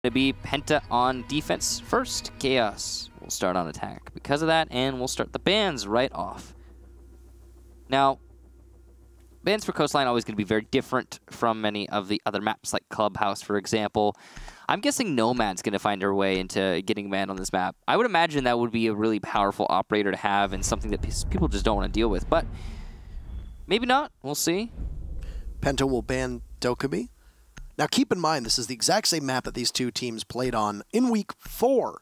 to be Penta on defense first. Chaos will start on attack because of that, and we'll start the bans right off. Now, bans for Coastline are always going to be very different from many of the other maps, like Clubhouse, for example. I'm guessing Nomad's going to find her way into getting banned on this map. I would imagine that would be a really powerful operator to have and something that people just don't want to deal with, but maybe not. We'll see. Penta will ban Dokkaebi. Now keep in mind, this is the exact same map that these two teams played on in Week 4.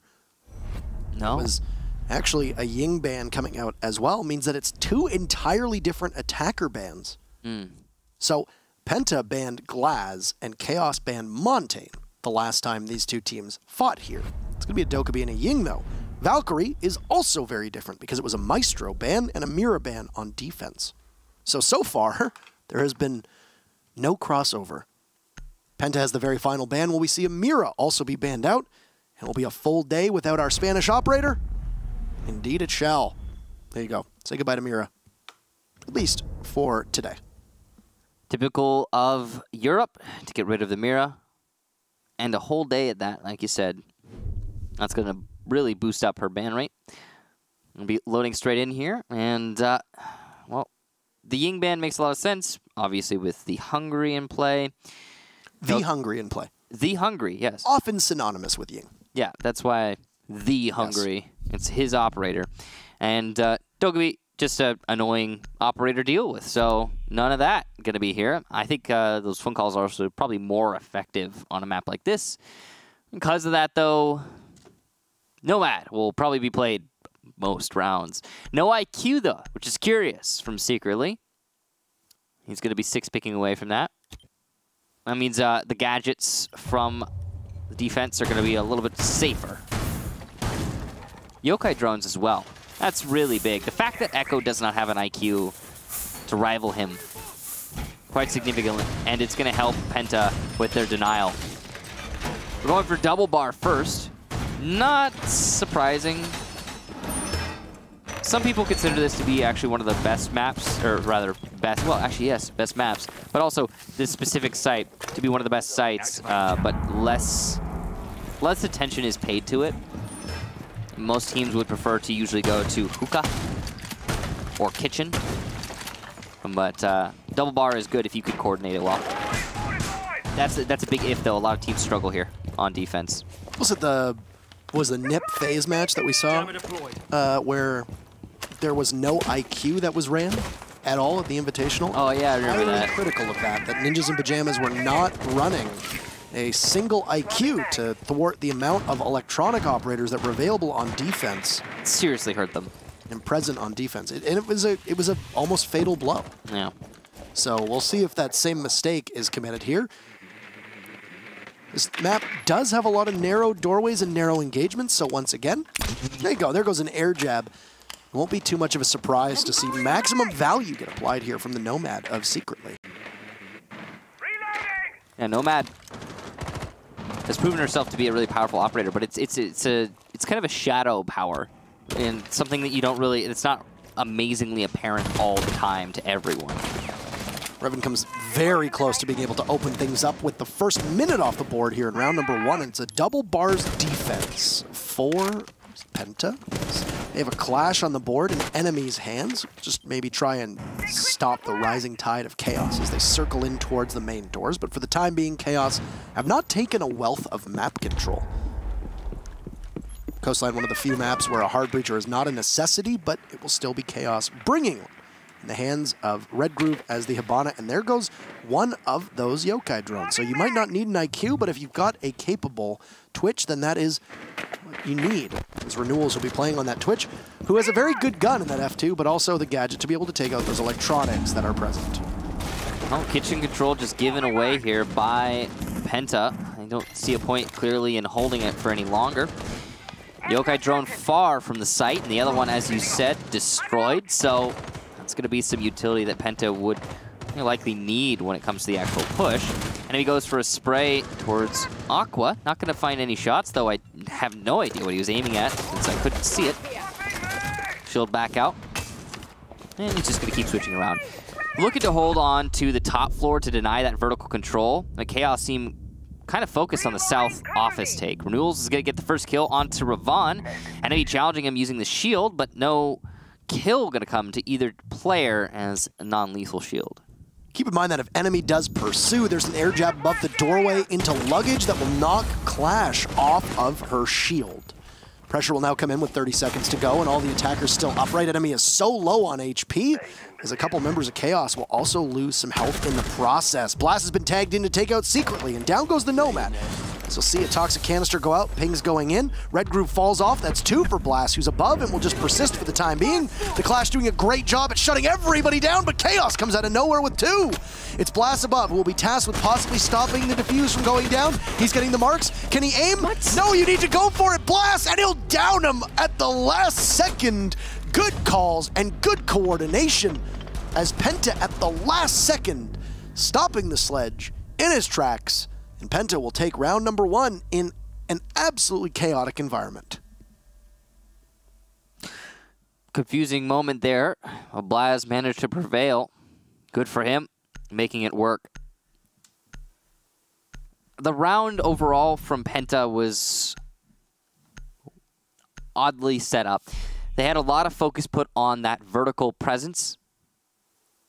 No. It was actually a Ying ban coming out as well, means that it's two entirely different attacker bans. So Penta banned Glaz and Chaos banned Montaigne the last time these two teams fought here. It's going to be a Dokkaebi and a Ying, though. Valkyrie is also very different because it was a Maestro ban and a Mira ban on defense. So far, there has been no crossover. Penta has the very final ban. Will we see a Mira also be banned out? And will be a full day without our Spanish operator? Indeed it shall. There you go. Say goodbye to Mira. At least for today. Typical of Europe to get rid of the Mira. And a whole day at that, like you said. That's going to really boost up her ban rate. We'll be loading straight in here. And, well, the Ying ban makes a lot of sense. Obviously with the Hungry in play. The Hungry in play. The Hungry, yes. Often synonymous with Ying. Yeah, that's why the Hungry. Yes. It's his operator. And Dokkaebi, just an annoying operator to deal with. So none of that going to be here. I think those phone calls are also probably more effective on a map like this. Because of that, though, Nomad will probably be played most rounds. No IQ, though, which is curious from Secretly. He's going to be 6-picking away from that. That means the gadgets from the defense are going to be a little bit safer. Yokai drones as well. That's really big. The fact that Echo does not have an IQ to rival him, quite significantly, and it's going to help Penta with their denial. We're going for double bar first. Not surprising. Some people consider this to be actually one of the best maps, or rather best, well actually yes, best maps, but also this specific site to be one of the best sites, but less attention is paid to it. Most teams would prefer to usually go to hookah or kitchen, but double bar is good if you can coordinate it well. That's a big if though. A lot of teams struggle here on defense. Was it the NIP phase match that we saw where there was no IQ that was ran at all at the Invitational? Oh yeah, I remember that. I was critical of that Ninjas in Pajamas were not running a single IQ to thwart the amount of electronic operators that were available on defense. It seriously hurt them. And present on defense. And it was a almost fatal blow. Yeah. So we'll see if that same mistake is committed here. This map does have a lot of narrow doorways and narrow engagements, so once again, there you go. There goes an air jab. It won't be too much of a surprise to see maximum value get applied here from the Nomad of Secretly. Yeah, Nomad has proven herself to be a really powerful operator, but it's kind of a shadow power and something that you don't really, it's not amazingly apparent all the time to everyone. Revan comes very close to being able to open things up with the first minute off the board here in round number 1, and it's a double bars defense for Penta. They have a clash on the board in enemies' hands. Just maybe try and stop the rising tide of Chaos as they circle in towards the main doors, but for the time being, Chaos have not taken a wealth of map control. Coastline, one of the few maps where a hard breacher is not a necessity, but it will still be Chaos bringing one in the hands of Red Groove as the Hibana, and there goes one of those Yokai drones. So you might not need an IQ, but if you've got a capable Twitch, then that is what you need. As Renewals will be playing on that Twitch, who has a very good gun in that F2, but also the gadget to be able to take out those electronics that are present. Well, kitchen control just given away here by Penta. I don't see a point clearly in holding it for any longer. Yokai drone far from the site, and the other one, as you said, destroyed. So that's going to be some utility that Penta would likely need when it comes to the actual push. And he goes for a spray towards Aqua. Not going to find any shots, though I have no idea what he was aiming at since I couldn't see it. Shield back out. And he's just going to keep switching around. Looking to hold on to the top floor to deny that vertical control. The Chaos seem kind of focused on the south office take. Renewals is going to get the first kill onto Ravon. Enemy challenging him using the shield, but no kill going to come to either player as a non-lethal shield. Keep in mind that if enemy does pursue, there's an air jab above the doorway into luggage that will knock Clash off of her shield. Pressure will now come in with 30 seconds to go, and all the attackers still upright. Enemy is so low on HP, as a couple members of Chaos will also lose some health in the process. Blast has been tagged in to take out secretly, and down goes the Nomad. So see a toxic canister go out, pings going in. Red group falls off, that's 2 for Blast, who's above and will just persist for the time being. The Clash doing a great job at shutting everybody down, but Chaos comes out of nowhere with 2. It's Blast above, who will be tasked with possibly stopping the defuse from going down. He's getting the marks. Can he aim? What? No, you need to go for it, Blast, and he'll down him at the last second. Good calls and good coordination as Penta at the last second stopping the sledge in his tracks. And Penta will take round number 1 in an absolutely chaotic environment. Confusing moment there. Blaz managed to prevail. Good for him, making it work. The round overall from Penta was oddly set up. They had a lot of focus put on that vertical presence.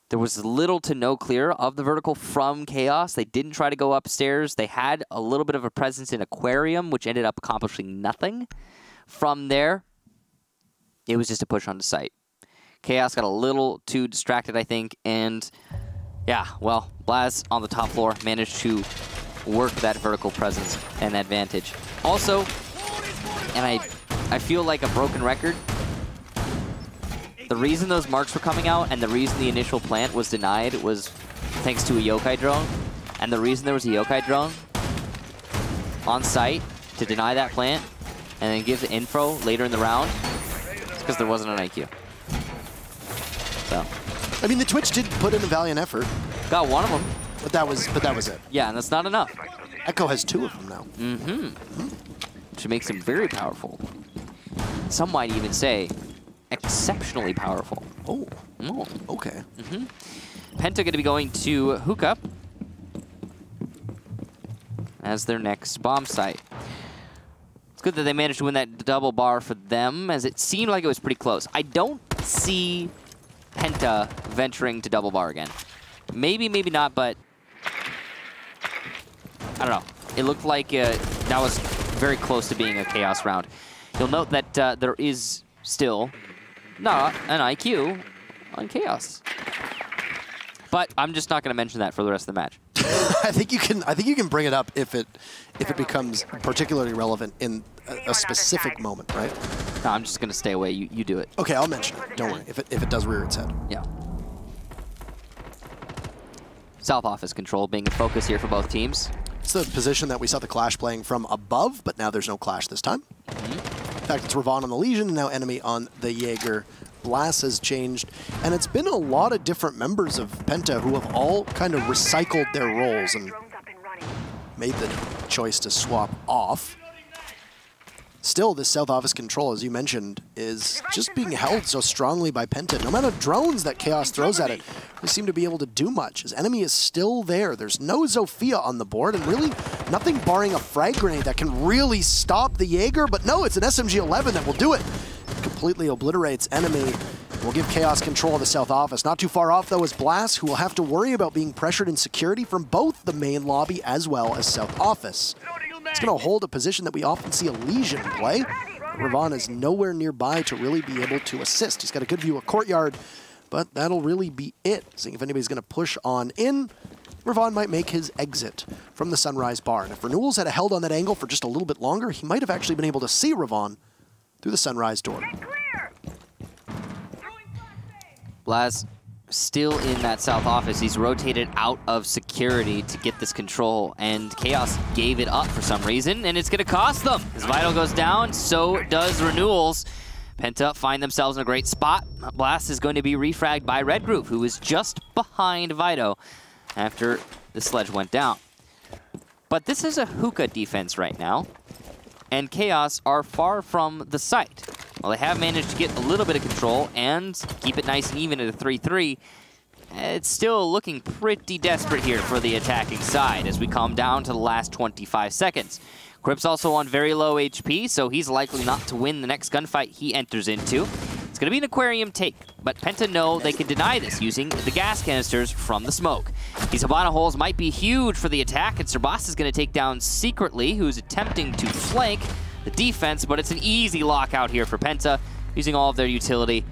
There was little to no clear of the vertical from Chaos. They didn't try to go upstairs. They had a little bit of a presence in Aquarium, which ended up accomplishing nothing. From there, it was just a push onto site. Chaos got a little too distracted, I think, and yeah, well, Blaz on the top floor managed to work that vertical presence and advantage. Also, and I feel like a broken record, the reason those marks were coming out and the reason the initial plant was denied was thanks to a yokai drone. And the reason there was a yokai drone on site to deny that plant and then give the info later in the round is because there wasn't an IQ. So, I mean, the Twitch did put in a valiant effort. Got one of them. But that was it. Yeah, and that's not enough. Echo has 2 of them now. Which makes him very powerful. Some might even say exceptionally powerful. Oh, okay. Penta going to be going to Hookah as their next bomb site. It's good that they managed to win that double bar for them, as it seemed like it was pretty close. I don't see Penta venturing to double bar again. Maybe, maybe not, but I don't know. It looked like that was very close to being a Chaos round. You'll note that there is still not an IQ on Chaos. But I'm just not going to mention that for the rest of the match. I think you can bring it up if it becomes particularly relevant in a specific moment, right? No, I'm just going to stay away. You do it. Okay, I'll mention it. Don't worry. If it does rear its head. Yeah. South office control being a focus here for both teams. It's the position that we saw the Clash playing from above, but now there's no Clash this time. In fact, it's Ravon on the Legion, and now enemy on the Jaeger. Blast has changed, and it's been a lot of different members of Penta who have all kind of recycled their roles and made the choice to swap off. Still, this South Office control, as you mentioned, is just being held so strongly by Penta. No amount of drones that Chaos throws at it, they seem to be able to do much. His enemy is still there. There's no Zofia on the board, and really nothing barring a frag grenade that can really stop the Jaeger. But no, it's an SMG-11 that will do it. It completely obliterates enemy. Will give Chaos control of the South Office. Not too far off, though, is Blast, who will have to worry about being pressured in security from both the main lobby as well as South Office. It's going to hold a position that we often see a Legion play. Ravon is nowhere nearby to really be able to assist. He's got a good view of Courtyard, but that'll really be it. Seeing if anybody's going to push on in, Ravon might make his exit from the Sunrise Bar. And if Renewals had held on that angle for just a little bit longer, he might have actually been able to see Ravon through the Sunrise door. Blaz still in that South Office. He's rotated out of security to get this control, and Chaos gave it up for some reason, and it's going to cost them. As Vital goes down, so does Renewals. Penta find themselves in a great spot. Blast is going to be refragged by Red Group, who is just behind Vito after the sledge went down. But this is a hookah defense right now, and Chaos are far from the site. Well, they have managed to get a little bit of control and keep it nice and even at a 3-3. it's still looking pretty desperate here for the attacking side as we come down to the last 25 seconds. Crip's also on very low HP, so he's likely not to win the next gunfight he enters into. It's going to be an Aquarium take, but Penta know they can deny this using the gas canisters from the smoke. These Habana holes might be huge for the attack, and Serbas is going to take down Secretly, who's attempting to flank the defense, but it's an easy lockout here for Penta, using all of their utility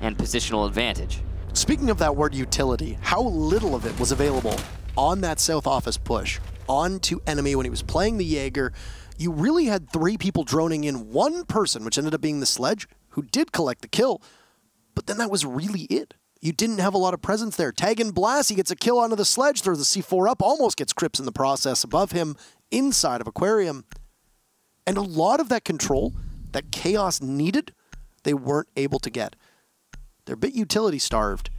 and positional advantage. Speaking of that word utility, how little of it was available on that south office push onto enemy when he was playing the Jaeger. You really had 3 people droning in, 1 person, which ended up being the Sledge, who did collect the kill, but then that was really it. You didn't have a lot of presence there. Tag and Blast, he gets a kill onto the Sledge, throws the C4 up, almost gets Crips in the process above him inside of Aquarium. And a lot of that control that Chaos needed, they weren't able to get. They're a bit utility starved.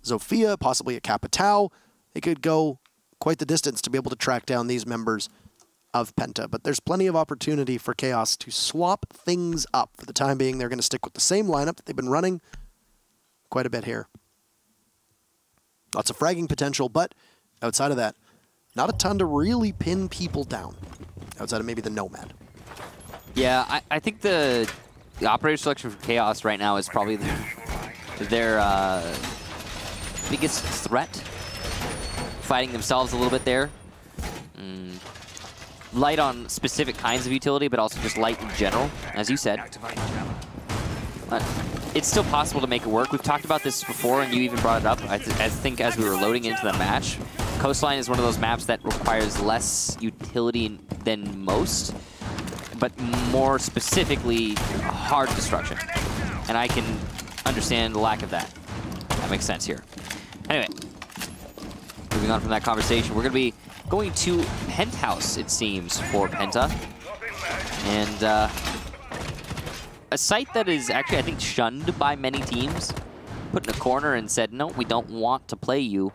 Zofia, possibly a Capitao, they could go quite the distance to be able to track down these members of Penta. But there's plenty of opportunity for Chaos to swap things up. For the time being, they're going to stick with the same lineup that they've been running quite a bit here. Lots of fragging potential, but outside of that, not a ton to really pin people down. Outside of maybe the Nomad. Yeah, I think the operator selection for Chaos right now is probably their biggest threat. Fighting themselves a little bit there. Light on specific kinds of utility, but also just light in general, as you said. But it's still possible to make it work. We've talked about this before, and you even brought it up. I think as we were loading into the match, Coastline is one of those maps that requires less utility than most, but more specifically, hard destruction. And I can understand the lack of that. That makes sense here. Anyway, moving on from that conversation, we're going to be going to Penthouse, it seems, for Penta. And a site that is actually, I think, shunned by many teams. Put in a corner and said, no, we don't want to play you.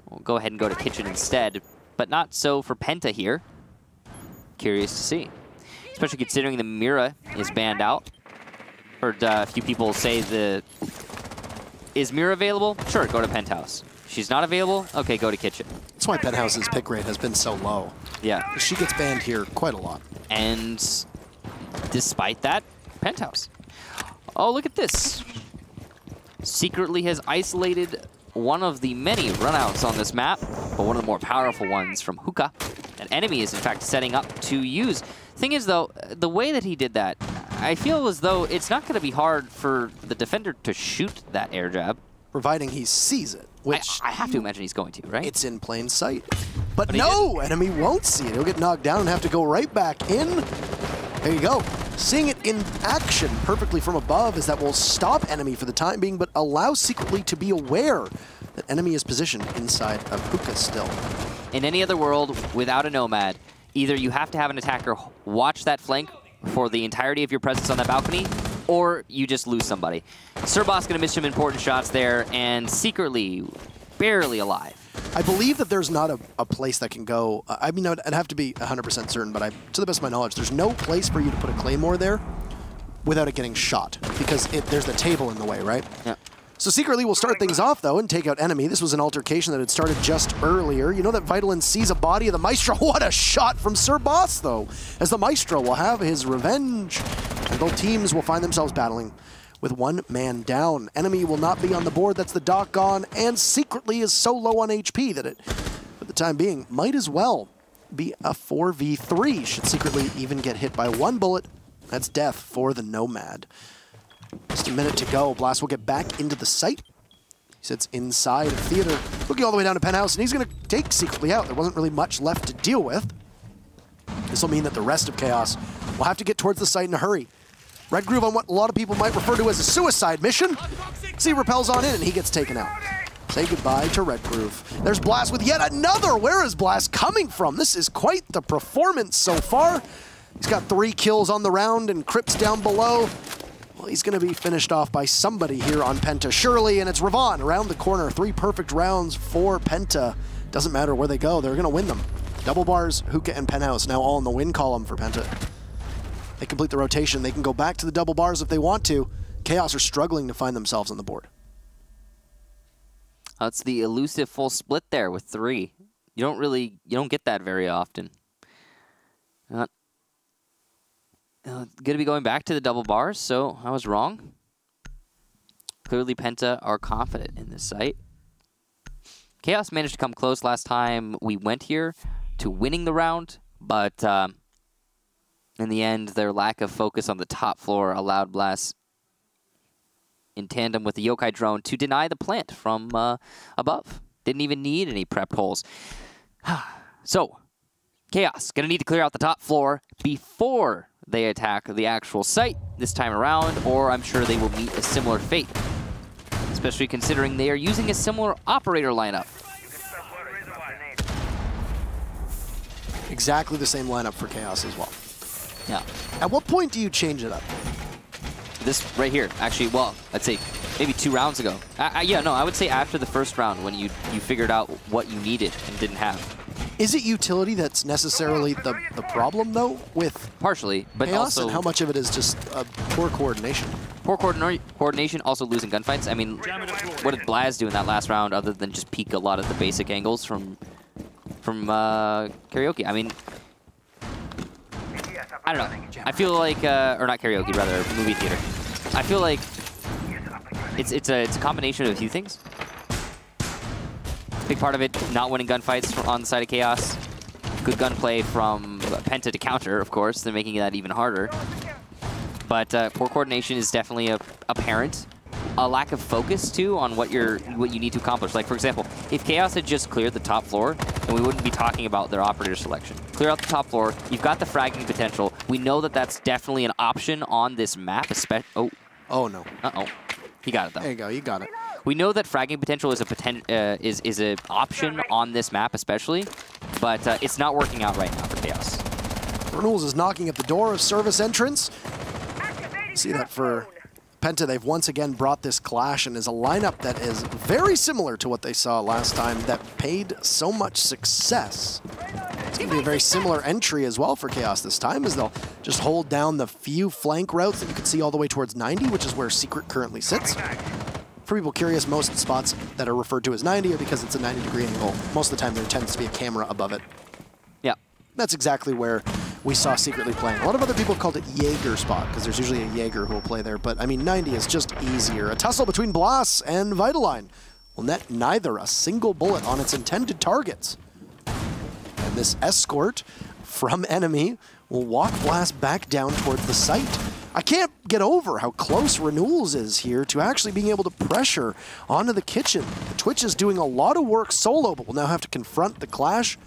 We'll go ahead and go to Kitchen instead. But not so for Penta here. Curious to see. Especially considering the Mira is banned out. Heard a few people say is Mira available? Sure, go to Penthouse. She's not available? Okay, go to Kitchen. That's why Penthouse's pick rate has been so low. Yeah. She gets banned here quite a lot. And despite that, Penthouse. Oh, look at this. Secretly has isolated one of the many runouts on this map, but one of the more powerful ones from Hookah. An enemy is, in fact, setting up to use. Thing is, though, the way that he did that, I feel as though it's not going to be hard for the defender to shoot that air jab. Providing he sees it, which... I have to imagine he's going to, right? It's in plain sight. But no, enemy won't see it. He'll get knocked down and have to go right back in. There you go. Seeing it in action perfectly from above is that will stop enemy for the time being, but allow Secretly to be aware that enemy is positioned inside of Hookah still. In any other world, without a Nomad, either you have to have an attacker watch that flank for the entirety of your presence on that balcony, or you just lose somebody. Serbas gonna miss some important shots there, and Secretly barely alive. I believe that there's not a place that can go. I mean, I'd have to be 100% certain, but to the best of my knowledge, there's no place for you to put a Claymore there without it getting shot, because there's the table in the way, right? Yeah. So Secretly will start things off, though, and take out enemy. This was an altercation that had started just earlier. You know that Vitalin sees a body of the Maestro. What a shot from Serbas, though, as the Maestro will have his revenge. And both teams will find themselves battling with one man down. Enemy will not be on the board. That's the Doc gone, and Secretly is so low on HP that it, for the time being, might as well be a 4v3. Should Secretly even get hit by one bullet, that's death for the Nomad. Just a minute to go. Blast will get back into the site. He sits inside of Theater, looking all the way down to Penthouse, and he's going to take Secretly out. There wasn't really much left to deal with. This will mean that the rest of Chaos will have to get towards the site in a hurry. Red Groove on what a lot of people might refer to as a suicide mission. So he repels on in, and he gets taken out. Say goodbye to Red Groove. There's Blast with yet another. Where is Blast coming from? This is quite the performance so far. He's got 3 kills on the round, and Crips down below. Well, he's going to be finished off by somebody here on Penta, surely, and it's Ravon around the corner. 3 perfect rounds for Penta. Doesn't matter where they go, they're going to win them. Double bars, Hookah, and Penthouse now all in the win column for Penta. They complete the rotation. They can go back to the double bars if they want to. Chaos are struggling to find themselves on the board. That's the elusive full split there with 3. You don't get that very often. Going to be going back to the double bars, so I was wrong. Clearly, Penta are confident in this site. Chaos managed to come close last time we went here to winning the round, but in the end, their lack of focus on the top floor allowed Blast in tandem with the Yokai drone to deny the plant from above. Didn't even need any prep holes. So, Chaos going to need to clear out the top floor before they attack the actual site this time around, or I'm sure they will meet a similar fate, especially considering they are using a similar operator lineup. Exactly the same lineup for Chaos as well. Yeah. At what point do you change it up? This right here, actually, well, I'd say maybe 2 rounds ago. Yeah, no, I would say after the first round when you figured out what you needed and didn't have. Is it utility that's necessarily the problem, though, with partially, but Chaos, also... and how much of it is just poor coordination? Poor coordination, also losing gunfights. I mean, what did Blaz do in that last round other than just peek a lot of the basic angles from Karaoke? I mean, I don't know. I feel like, or not Karaoke, rather, movie theater. I feel like it's a combination of a few things. Big part of it, not winning gunfights on the side of Chaos. Good gunplay from Penta to counter, of course. They're making that even harder. But poor coordination is definitely apparent. A lack of focus, too, on what you need to accomplish. Like, for example, if Chaos had just cleared the top floor, then we wouldn't be talking about their operator selection. Clear out the top floor. You've got the fragging potential. We know that that's definitely an option on this map. Oh, no. Uh-oh. He got it, though. There you go. You got it. We know that fragging potential is an option on this map, especially, but it's not working out right now for Chaos. Renewals is knocking at the door of service entrance. See that for Penta, they've once again brought this clash and is a lineup that is very similar to what they saw last time that paid so much success. It's going to be a very similar entry as well for Chaos this time, as they'll just hold down the few flank routes that you can see all the way towards 90, which is where Secret currently sits. For people curious, most of the spots that are referred to as 90 are because it's a 90-degree angle. Most of the time there tends to be a camera above it. Yeah. That's exactly where we saw Secretly playing. A lot of other people called it Jaeger spot, because there's usually a Jaeger who will play there, but I mean, 90 is just easier. A tussle between Blas and Vitaline will net neither a single bullet on its intended targets. And this escort from enemy will walk Blas back down towards the site. I can't get over how close Renewals is here to actually being able to pressure onto the kitchen. The Twitch is doing a lot of work solo, but will now have to confront the clash.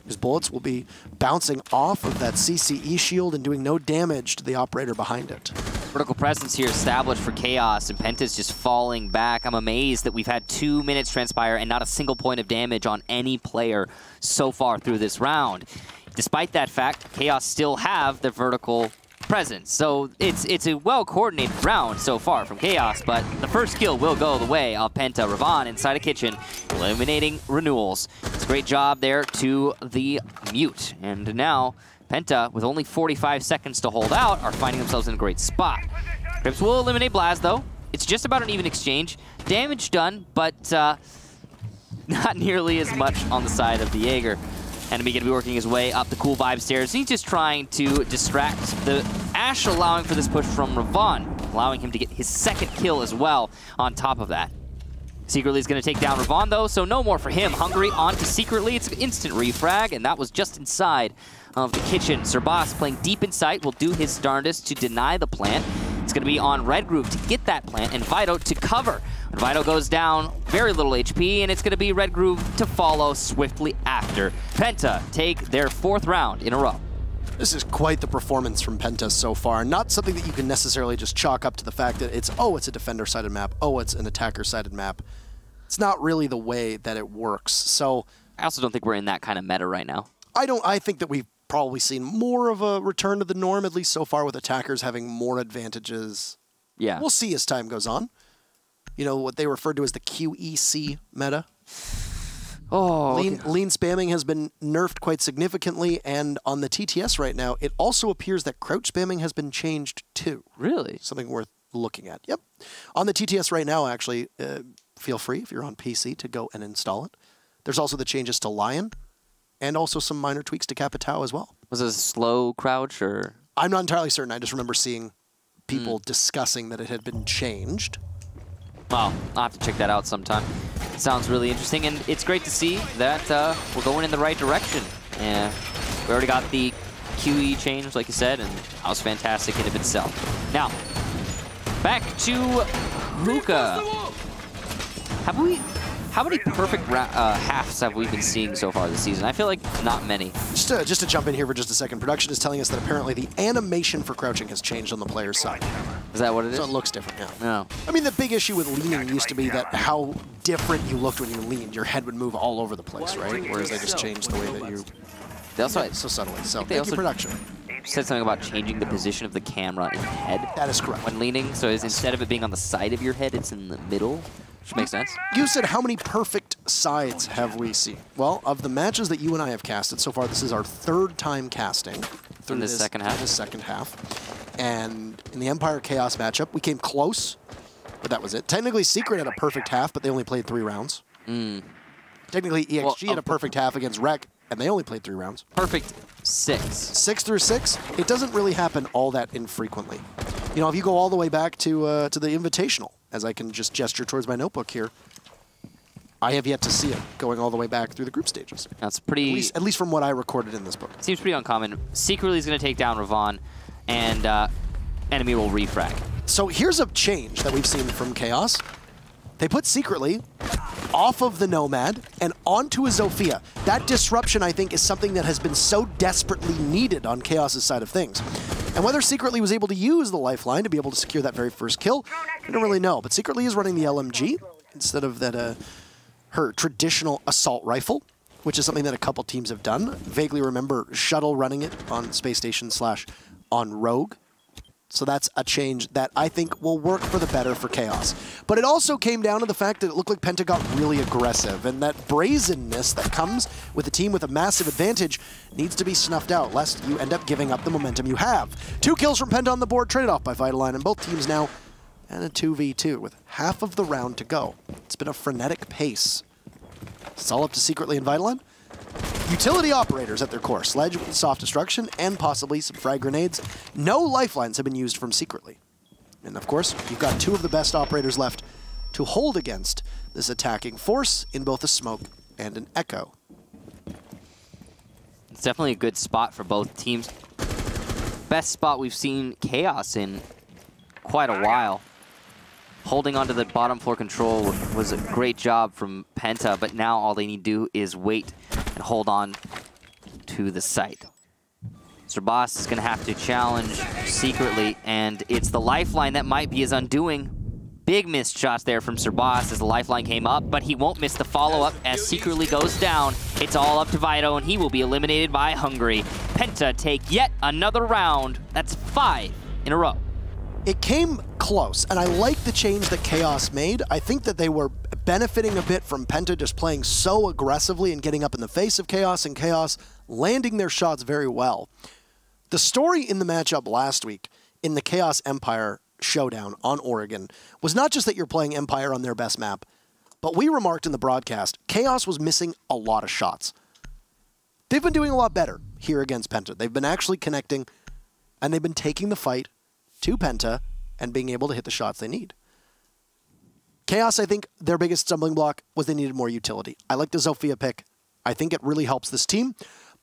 His bullets will be bouncing off of that CCE shield and doing no damage to the operator behind it. Vertical presence here established for Chaos, and Penta's just falling back. I'm amazed that we've had 2 minutes transpire and not a single point of damage on any player so far through this round. Despite that fact, Chaos still have the vertical presence. So it's a well-coordinated round so far from Chaos, but the first kill will go the way of Penta. Ravon inside a kitchen, eliminating Renewals. It's a great job there to the mute. And now, Penta, with only 45 seconds to hold out, are finding themselves in a great spot. Crips will eliminate Blaz, though. It's just about an even exchange. Damage done, but not nearly as much on the side of the Jaeger. Enemy going to be working his way up the cool vibe stairs. He's just trying to distract the Ash, allowing for this push from Ravon, allowing him to get his second kill as well on top of that. Secretly is going to take down Ravon, though, so no more for him. Hungry onto Secretly. It's an instant refrag, and that was just inside of the kitchen. Serbas playing deep in sight will do his darndest to deny the plant. It's going to be on Red Groove to get that plant, and Vito to cover. When Vito goes down, very little HP, and it's going to be Red Groove to follow swiftly after. Penta take their 4th round in a row. This is quite the performance from Penta so far. Not something that you can necessarily just chalk up to the fact that it's a defender-sided map, it's an attacker-sided map. It's not really the way that it works. So I also don't think we're in that kind of meta right now. I think that we've probably seen more of a return to the norm, at least so far, with attackers having more advantages. Yeah. We'll see as time goes on. You know, what they referred to as the QEC meta. Oh, Lean spamming has been nerfed quite significantly, and on the TTS right now, it also appears that crouch spamming has been changed too. Really? Something worth looking at. Yep. On the TTS right now, actually, feel free, if you're on PC, to go and install it. There's also the changes to Lion, and also some minor tweaks to Capitao as well. Was it a slow crouch, or? I'm not entirely certain. I just remember seeing people discussing that it had been changed. Well, I'll have to check that out sometime. Sounds really interesting, and it's great to see that we're going in the right direction. Yeah, we already got the QE change, like you said, and that was fantastic in of itself. Now, back to Hookah. How many perfect halves have we been seeing so far this season? I feel like not many. Just to jump in here for just a second, production is telling us that apparently the animation for crouching has changed on the player's side. Is that what it is? So it looks different, yeah. No. I mean, the big issue with leaning used to be that how different you looked when you leaned. Your head would move all over the place, right? Whereas they just changed the way that you... They also so subtly. So they thank you, production. Said something about changing the position of the camera in the head. That is correct. When leaning, so instead of it being on the side of your head, it's in the middle, which makes sense. You said how many perfect sides have we seen? Well, of the matches that you and I have casted so far, this is our third time casting through this second half. This second half. And in the Empire Chaos matchup, we came close, but that was it. Technically, Secret had a perfect half, but they only played 3 rounds. Technically, EXG had a perfect half against Rec, and they only played 3 rounds. Perfect 6. 6 through 6, it doesn't really happen all that infrequently. You know, if you go all the way back to the Invitational, as I can just gesture towards my notebook here, I have yet to see it going all the way back through the group stages. That's pretty... At least from what I recorded in this book. Seems pretty uncommon. Secretly is going to take down Ravon, and enemy will refrag. So here's a change that we've seen from Chaos. They put Secretly off of the Nomad and onto a Zofia. That disruption, I think, is something that has been so desperately needed on Chaos's side of things. And whether Secretly was able to use the lifeline to be able to secure that very first kill, I don't really know. But Secretly is running the LMG instead of that her traditional assault rifle, which is something that a couple teams have done. Vaguely remember Shuttle running it on Space Station / on Rogue. So that's a change that I think will work for the better for Chaos. But it also came down to the fact that it looked like Penta got really aggressive, and that brazenness that comes with a team with a massive advantage needs to be snuffed out, lest you end up giving up the momentum you have. 2 kills from Penta on the board, traded off by Vitaline, and both teams now and a 2v2 with half of the round to go. It's been a frenetic pace. It's all up to Secretly and Vitaline. Utility operators at their core, Sledge with soft destruction and possibly some frag grenades. No lifelines have been used from Secretly. And of course, you've got 2 of the best operators left to hold against this attacking force in both a smoke and an echo. It's definitely a good spot for both teams. Best spot we've seen Chaos in quite a while. Holding onto the bottom floor control was a great job from Penta, but now all they need to do is wait and hold on to the site. Mr. Boss is going to have to challenge Secretly, and it's the lifeline that might be his undoing. Big missed shots there from Sir Boss as the lifeline came up, but he won't miss the follow-up as Secretly goes down. It's all up to Vito, and he will be eliminated by Hungry. Penta take yet another round. That's 5 in a row. It came close, and I like the change that Chaos made. I think that they were benefiting a bit from Penta just playing so aggressively and getting up in the face of Chaos, and Chaos landing their shots very well. The story in the matchup last week in the Chaos Empire showdown on Oregon was not just that you're playing Empire on their best map, but we remarked in the broadcast, Chaos was missing a lot of shots. They've been doing a lot better here against Penta. They've been actually connecting, and they've been taking the fight to Penta and being able to hit the shots they need. Chaos, I think their biggest stumbling block was they needed more utility. I like the Zofia pick. I think it really helps this team,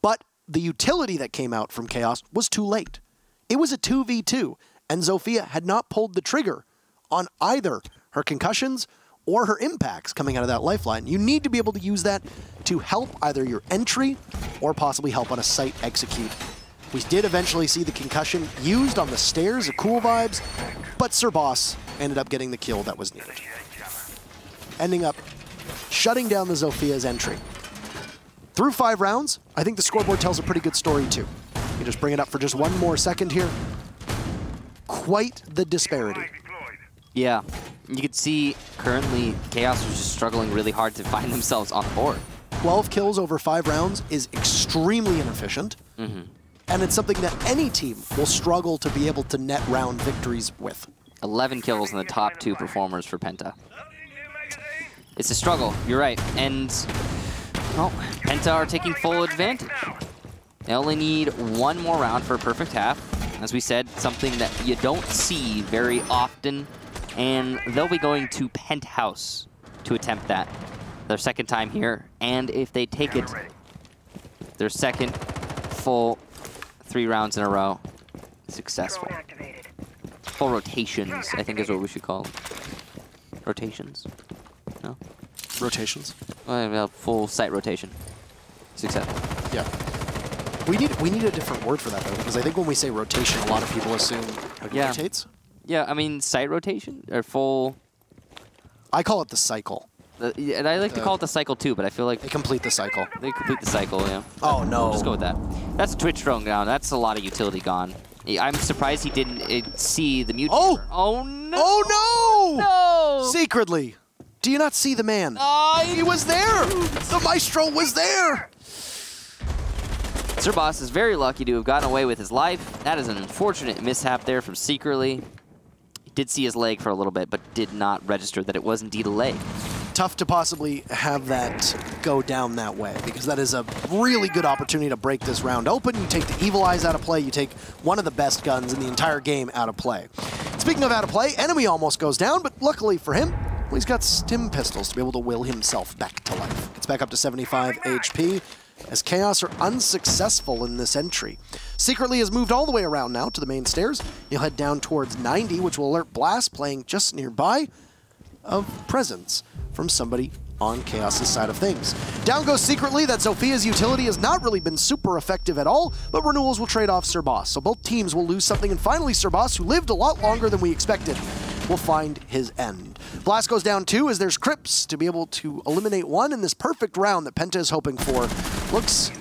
but the utility that came out from Chaos was too late. It was a 2v2, and Zofia had not pulled the trigger on either her concussions or her impacts coming out of that lifeline. You need to be able to use that to help either your entry or possibly help on a site execute. We did eventually see the concussion used on the stairs, cool vibes, but Sir Boss ended up getting the kill that was needed. Ending up shutting down the Zofia's entry. Through 5 rounds, I think the scoreboard tells a pretty good story too. You just bring it up for just one more second here. Quite the disparity. Yeah, you can see currently Chaos is just struggling really hard to find themselves on the board. 12 kills over 5 rounds is extremely inefficient. And it's something that any team will struggle to be able to net round victories with. 11 kills in the top 2 performers for Penta. It's a struggle. You're right. And, well, Penta are taking full advantage. They only need one more round for a perfect half. As we said, something that you don't see very often. And they'll be going to Penthouse to attempt that. Their second time here. And if they take it, their second full 3 rounds in a row, successful. Full rotations, I think is what we should call them. Rotations? No? Rotations? Well, full site rotation. Successful. Yeah. We need a different word for that, though, because I think when we say rotation, a lot of people assume it rotates. Yeah, I mean, site rotation? Or full... I call it the cycle. And I like to call it the cycle, too, but I feel like... They complete the cycle. They complete the cycle, yeah. Oh, no. We'll just go with that. That's Twitch drone down. That's a lot of utility gone. I'm surprised he didn't see the mute. Oh! Oh, no! Oh, no! No! Secretly. Do you not see the man? He was there! The Maestro was there! Sir Boss is very lucky to have gotten away with his life. That is an unfortunate mishap there from Secretly. He did see his leg for a little bit, but did not register that it was indeed a leg. Tough to possibly have that go down that way, because that is a really good opportunity to break this round open. You take the Evil Eyes out of play, you take one of the best guns in the entire game out of play. Speaking of out of play, Enemy almost goes down, but luckily for him, well, he's got stim pistols to be able to will himself back to life. Gets back up to 75 HP, as Chaos are unsuccessful in this entry. Secretly has moved all the way around now to the main stairs. He'll head down towards 90, which will alert Blast, playing just nearby, of presence from somebody on Chaos' side of things. Down goes Secretly. That Zophia's utility has not really been super effective at all, but Renewals will trade off Sir Boss. So both teams will lose something, and finally Sir Boss, who lived a lot longer than we expected, will find his end. Blast goes down 2 as there's Crips to be able to eliminate 1 in this perfect round that Penta is hoping for. Looks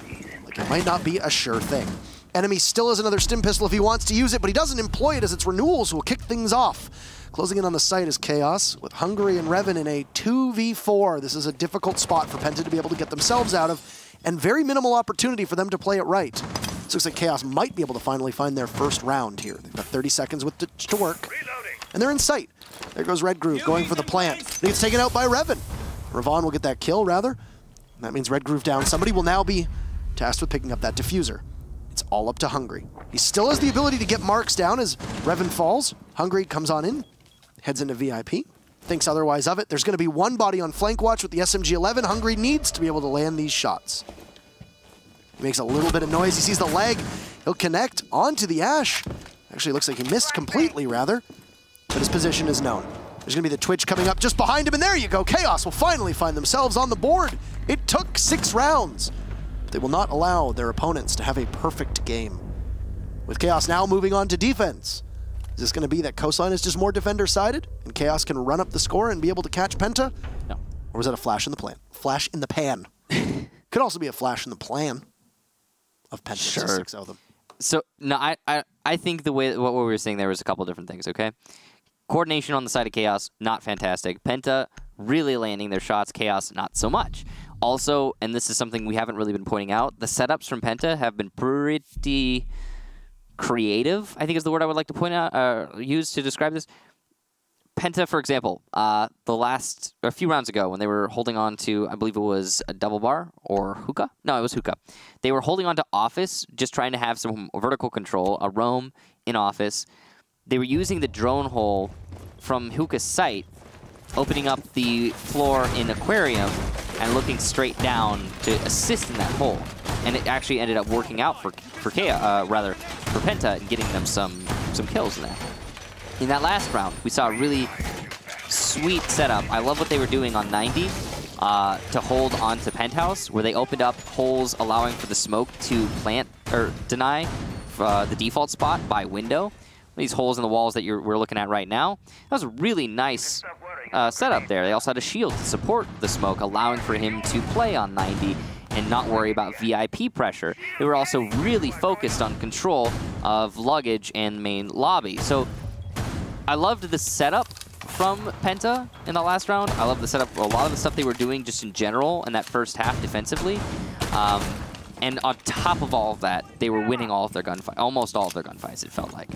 like it might not be a sure thing. Enemy still has another stim pistol if he wants to use it, but he doesn't employ it as it's Renewals who will kick things off. Closing in on the site is Chaos, with Hungary and Revan in a 2v4. This is a difficult spot for Penta to be able to get themselves out of, and very minimal opportunity for them to play it right. This looks like Chaos might be able to finally find their first round here. They've got 30 seconds to work, and they're in sight. There goes Red Groove going for the plant. And he gets taken out by Revan. Ravon will get that kill, rather. And that means Red Groove down. Somebody will now be tasked with picking up that diffuser. It's all up to Hungry. He still has the ability to get marks down as Revan falls. Hungry comes on in, heads into VIP, thinks otherwise of it. There's going to be one body on flank watch with the SMG-11. Hungry needs to be able to land these shots. He makes a little bit of noise. He sees the leg. He'll connect onto the Ash. Actually, looks like he missed completely, rather. But his position is known. There's going to be the Twitch coming up just behind him, and there you go. Chaos will finally find themselves on the board. It took 6 rounds. But they will not allow their opponents to have a perfect game. With Chaos now moving on to defense. Is this going to be that Coastline is just more defender-sided, and Chaos can run up the score and be able to catch Penta? No. Or was that a flash in the plan? Flash in the pan. Could also be a flash in the plan of Penta. Sure. 6-0 them. So, no, I think the way what we were saying there was a couple different things, okay? Coordination on the side of Chaos, not fantastic. Penta really landing their shots, Chaos not so much. Also, and this is something we haven't really been pointing out, the setups from Penta have been pretty creative, I think is the word I would like to point out, use to describe this. Penta, for example, a few rounds ago when they were holding on to, I believe it was a double bar or hookah? No, it was hookah. They were holding on to Office, just trying to have some vertical control, a roam in Office. They were using the drone hole from hookah's site, opening up the floor in Aquarium and looking straight down to assist in that hole. And it actually ended up working out for Penta and getting them some kills in that. In that last round, we saw a really sweet setup. I love what they were doing on 90 to hold on to Penthouse, where they opened up holes allowing for the smoke to plant or deny the default spot by window. These holes in the walls that we're looking at right now. That was a really nice setup there. They also had a shield to support the smoke, allowing for him to play on 90 and not worry about VIP pressure. They were also really focused on control of luggage and main lobby. So I loved the setup from Penta in the last round. I love the setup, a lot of the stuff they were doing just in general in that first half defensively. And on top of all of that, they were winning all of their gunfights, almost all of their gunfights, it felt like.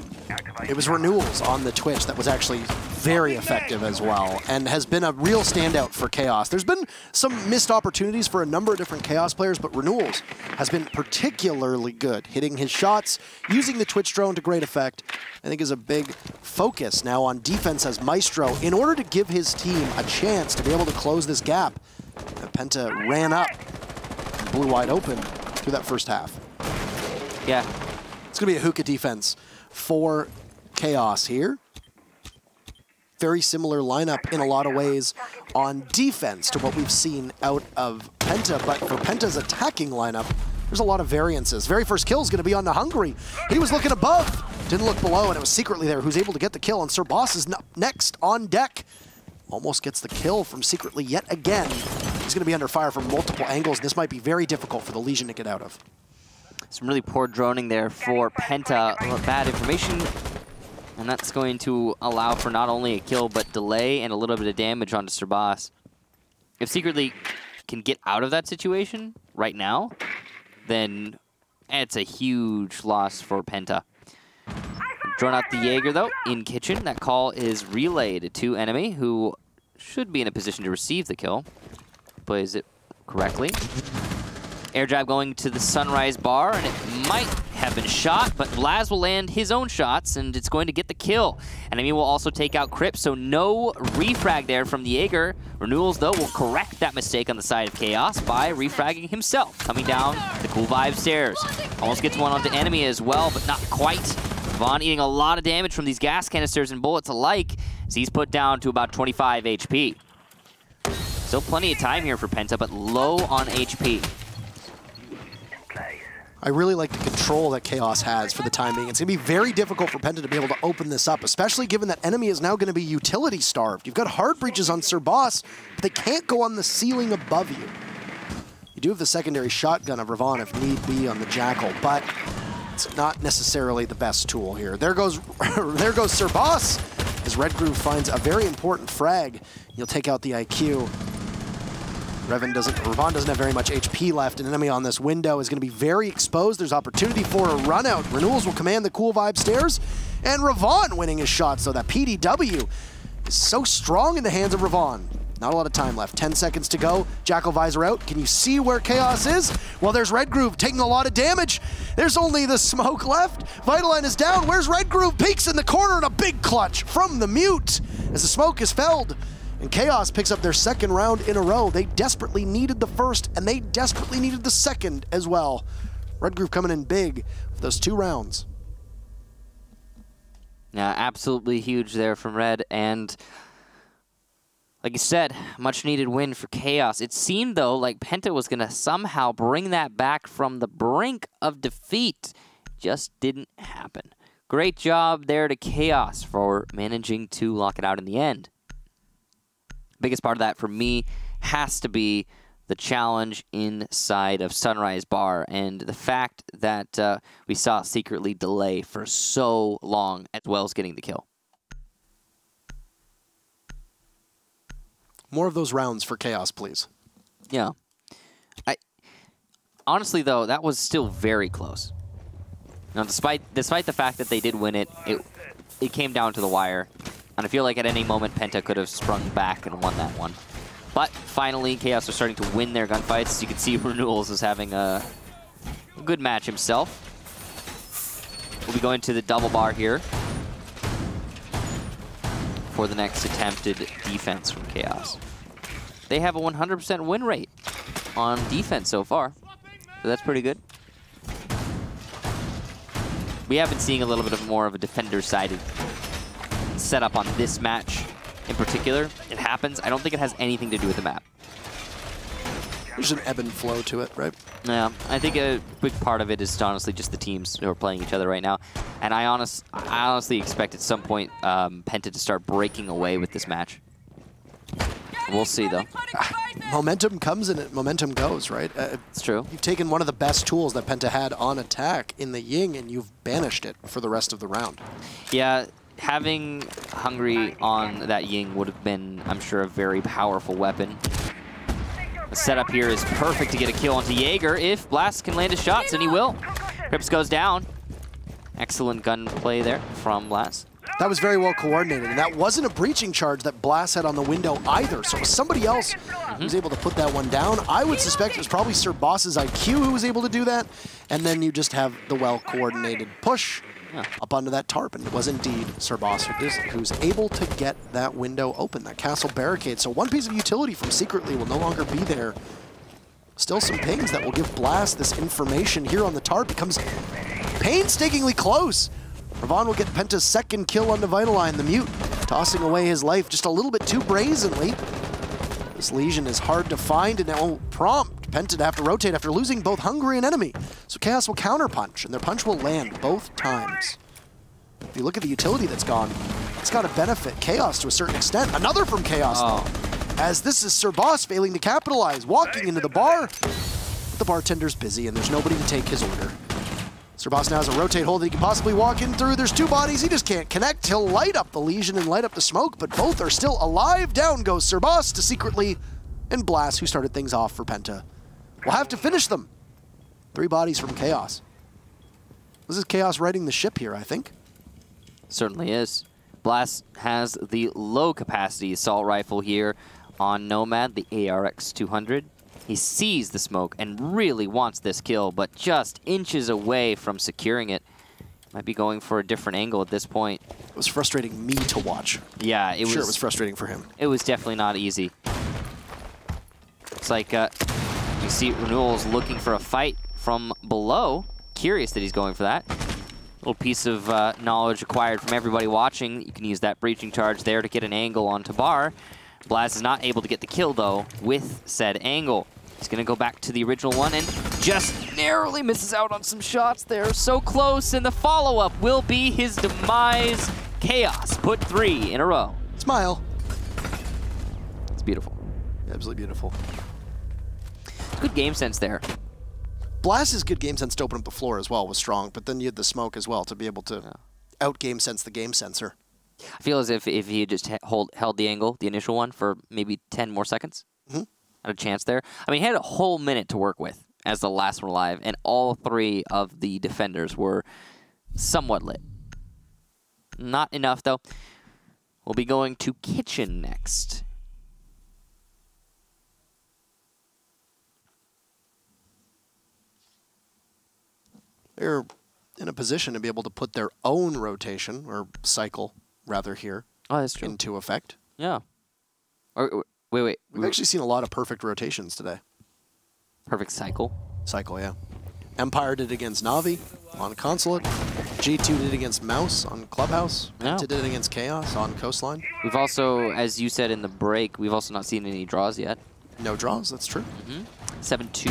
It was Renewals on the Twitch that was actually very effective as well, and has been a real standout for Chaos. There's been some missed opportunities for a number of different Chaos players, but Renewals has been particularly good, hitting his shots, using the Twitch drone to great effect. I think is a big focus now on defense as Maestro in order to give his team a chance to be able to close this gap. Penta ran up, blew wide open through that first half. Yeah. It's going to be a hookah defense for Chaos here. Very similar lineup in a lot of ways on defense to what we've seen out of Penta, but for Penta's attacking lineup, there's a lot of variances. Very first kill is going to be on the Hungry. He was looking above, didn't look below, and it was Secretly there who's able to get the kill, and Sir Boss is next on deck. Almost gets the kill from Secretly yet again. He's going to be under fire from multiple angles. This might be very difficult for the Legion to get out of. Some really poor droning there for Penta. Bad information. And that's going to allow for not only a kill, but delay and a little bit of damage onto Sir Boss. If Secretly can get out of that situation right now, then it's a huge loss for Penta. Drone out the Jaeger, though, in kitchen. That call is relayed to enemy, who should be in a position to receive the kill. Plays it correctly. Air jab going to the Sunrise bar, and it might have been shot, but Blaz will land his own shots, and it's going to get the kill. Enemy will also take out Crypt, so no refrag there from the Jaeger. Renewals, though, will correct that mistake on the side of Chaos by refragging himself, coming down the Cool Vibe stairs. Almost gets one onto enemy as well, but not quite. Vaughn eating a lot of damage from these gas canisters and bullets alike, as he's put down to about 25 HP. Still plenty of time here for Penta, but low on HP. I really like the control that Chaos has for the time being. It's going to be very difficult for Penta to be able to open this up, especially given that enemy is now going to be utility starved. You've got hard breaches on Sir Boss, but they can't go on the ceiling above you. You do have the secondary shotgun of Ravon if need be on the Jackal, but it's not necessarily the best tool here. There goes Sir Boss, as Red Groove finds a very important frag. He'll take out the IQ. Ravon doesn't have very much HP left. An enemy on this window is going to be very exposed. There's opportunity for a run out. Renewals will command the Cool Vibe stairs, and Ravon winning his shot. So that PDW is so strong in the hands of Ravon. Not a lot of time left. 10 seconds to go. Jackal visor out. Can you see where Chaos is? Well, there's Red Groove taking a lot of damage. There's only the smoke left. Vitaline is down. Where's Red Groove? Peeks in the corner and a big clutch from the Mute as the smoke is felled. And Chaos picks up their second round in a row. They desperately needed the first, and they desperately needed the second as well. Red Groove coming in big for those 2 rounds. Yeah, absolutely huge there from Red, and like you said, much needed win for Chaos. It seemed, though, like Penta was going to somehow bring that back from the brink of defeat. Just didn't happen. Great job there to Chaos for managing to lock it out in the end. Biggest part of that for me has to be the challenge inside of Sunrise Bar and the fact that we saw Secretly delay for so long as well as getting the kill. More of those rounds for Chaos, please. Yeah. Honestly, though, that was still very close. Now, despite the fact that they did win it, it came down to the wire. And I feel like at any moment, Penta could have sprung back and won that one. But finally, Chaos are starting to win their gunfights. You can see Renewals is having a good match himself. We'll be going to the double bar here for the next attempted defense from Chaos. They have a 100% win rate on defense so far, so that's pretty good. We have been seeing a little bit more of a defender-sided setup on this match in particular. It happens. I don't think it has anything to do with the map. There's an ebb and flow to it, right? Yeah, I think a big part of it is honestly just the teams who are playing each other right now. And I honestly expect at some point Penta to start breaking away with this match. We'll see, though. Momentum comes and momentum goes, right? It's true. You've taken one of the best tools that Penta had on attack in the Ying, and you've banished it for the rest of the round. Yeah, having Hungry on that Ying would have been, I'm sure, a very powerful weapon. The setup here is perfect to get a kill onto Jaeger if Blast can land his shots, and he will. Crips goes down. Excellent gunplay there from Blast. That was very well coordinated, and that wasn't a breaching charge that Blast had on the window either, so it was somebody else who was able to put that one down. I would suspect it was probably Sir Boss's IQ who was able to do that, and then you just have the well-coordinated push up onto that tarp, and it was indeed Sir Boss who's able to get that window open, that castle barricade. So one piece of utility from Secretly will no longer be there. Still some pings that will give Blast this information here on the tarp. Becomes painstakingly close. Ravon will get Penta's second kill on the Vitaline, the Mute, tossing away his life just a little bit too brazenly. This Legion is hard to find, and it will prompt Penta to have to rotate after losing both Hungry and Enemy. So Chaos will counterpunch, and their punch will land both times. If you look at the utility that's gone, it's got to benefit Chaos to a certain extent. Another from Chaos, though, as this is Sir Boss failing to capitalize, walking into the bar. But the bartender's busy, and there's nobody to take his order. Sir Boss now has a rotate hole that he can possibly walk in through. There's two bodies. He just can't connect. He'll light up the Legion and light up the smoke, but both are still alive. Down goes Sir Boss to Secretly, and Blast, who started things off for Penta. We'll have to finish them. 3 bodies from Chaos. This is Chaos riding the ship here, I think. Certainly is. Blast has the low-capacity assault rifle here on Nomad, the ARX 200. He sees the smoke and really wants this kill, but just inches away from securing it. Might be going for a different angle at this point. It was frustrating me to watch. Yeah, it was frustrating for him. It was definitely not easy. It's like you see Renewal's looking for a fight from below. Curious that he's going for that. Little piece of knowledge acquired from everybody watching. You can use that breaching charge there to get an angle onto Bar. Blast is not able to get the kill, though, with said angle. He's going to go back to the original one and just narrowly misses out on some shots there. So close, and the follow-up will be his demise. Chaos put 3 in a row. Smile. It's beautiful. Absolutely beautiful. Good game sense there. Blast's good game sense to open up the floor as well was strong, but then you had the smoke as well to be able to out-game sense the game sensor. I feel as if he had just held the angle, the initial one, for maybe 10 more seconds. Had a chance there. I mean, he had a whole minute to work with as the last one alive, and all 3 of the defenders were somewhat lit. Not enough, though. We'll be going to Kitchen next. They're in a position to be able to put their own rotation, or cycle, rather, here that's true. into effect. Yeah. Or, wait. We've actually seen a lot of perfect rotations today. Perfect cycle? Cycle, yeah. Empire did it against Na'Vi on Consulate. G2 did it against Mouse on Clubhouse. Penta did it against Chaos on Coastline. We've also, as you said in the break, we've also not seen any draws yet. No draws, that's true. 7-2,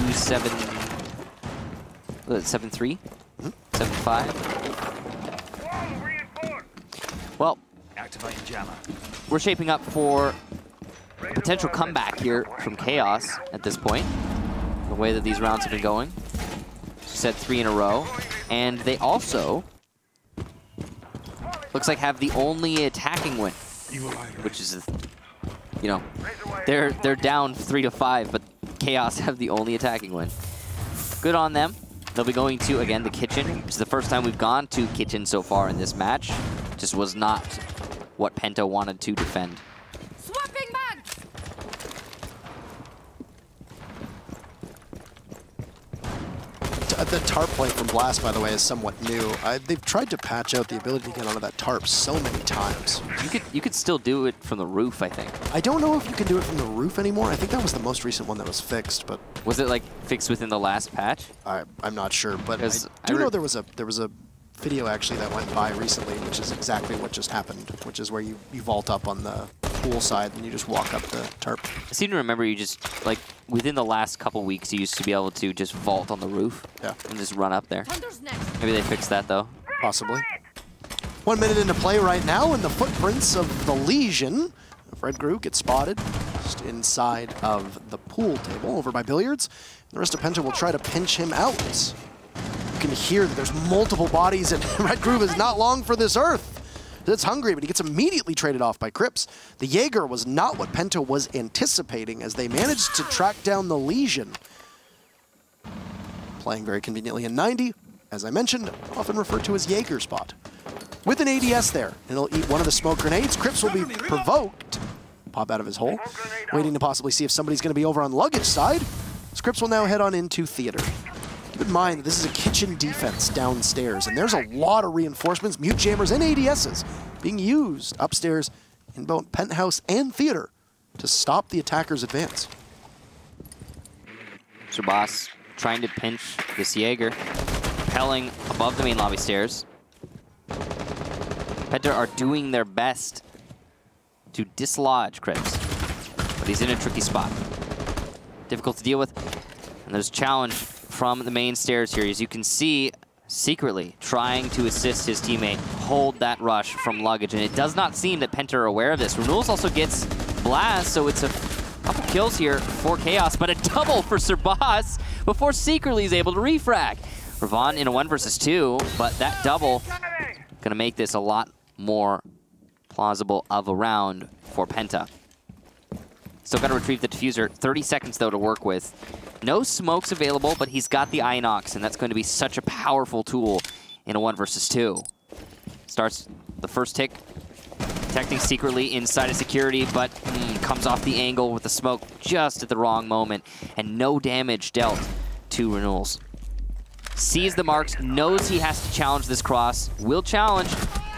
7-3, 7-5. Well, we're shaping up for a potential comeback here from Chaos at this point, the way that these rounds have been going. Set 3 in a row, and they also looks like have the only attacking win, which is, you know, they're down 3-5, but Chaos have the only attacking win. Good on them. They'll be going to, again, the Kitchen. It's the first time we've gone to Kitchen so far in this match. Just was not what Penta wanted to defend. Swapping bags. The tarp play from Blast, by the way, is somewhat new. They've tried to patch out the ability to get onto that tarp so many times. You could still do it from the roof, I think. I don't know if you can do it from the roof anymore. I think that was the most recent one that was fixed, but Was it like fixed within the last patch? I'm not sure. But I do know there was a video actually that went by recently, which is exactly what just happened, which is where you vault up on the pool side and you just walk up the tarp. I seem to remember you just, like, within the last couple weeks, you used to be able to just vault on the roof and just run up there. Maybe they fixed that, though. Possibly. 1 minute into play right now, and the footprints of the Legion. Red Group gets spotted just inside of the pool table over by Billiards. The rest of Penta will try to pinch him out. You can hear that there's multiple bodies, and Red Groove is not long for this earth. That's Hungry, but he gets immediately traded off by Crips. The Jaeger was not what Penta was anticipating as they managed to track down the Legion. Playing very conveniently in 90, as I mentioned, often referred to as Jaeger spot. With an ADS there, and he'll eat one of the smoke grenades. Crips will be provoked. Pop out of his hole, waiting to possibly see if somebody's going to be over on Luggage side. Crips will now head on into Theater. Keep in mind that this is a kitchen defense downstairs, and there's a lot of reinforcements, mute jammers, and ADSs being used upstairs in both Penthouse and Theater to stop the attacker's advance. Shabazz trying to pinch this Jaeger, propelling above the main lobby stairs. Penta are doing their best to dislodge Crips, but he's in a tricky spot. Difficult to deal with, and there's a challenge from the main stairs here. As you can see, secretly trying to assist his teammate hold that rush from Luggage, and it does not seem that Penta are aware of this. Renewals also gets Blast, so it's a couple kills here for Chaos, but a double for Shabazz before Secretly is able to refrag. Ravon in a 1 versus 2, but that double gonna make this a lot more plausible of a round for Penta. Still got to retrieve the diffuser. 30 seconds, though, to work with. No smokes available, but he's got the Inox, and that's going to be such a powerful tool in a 1 versus 2. Starts the first tick, detecting Secretly inside of security, but comes off the angle with the smoke just at the wrong moment, and no damage dealt to Renewals. Sees the marks, knows he has to challenge this cross, will challenge,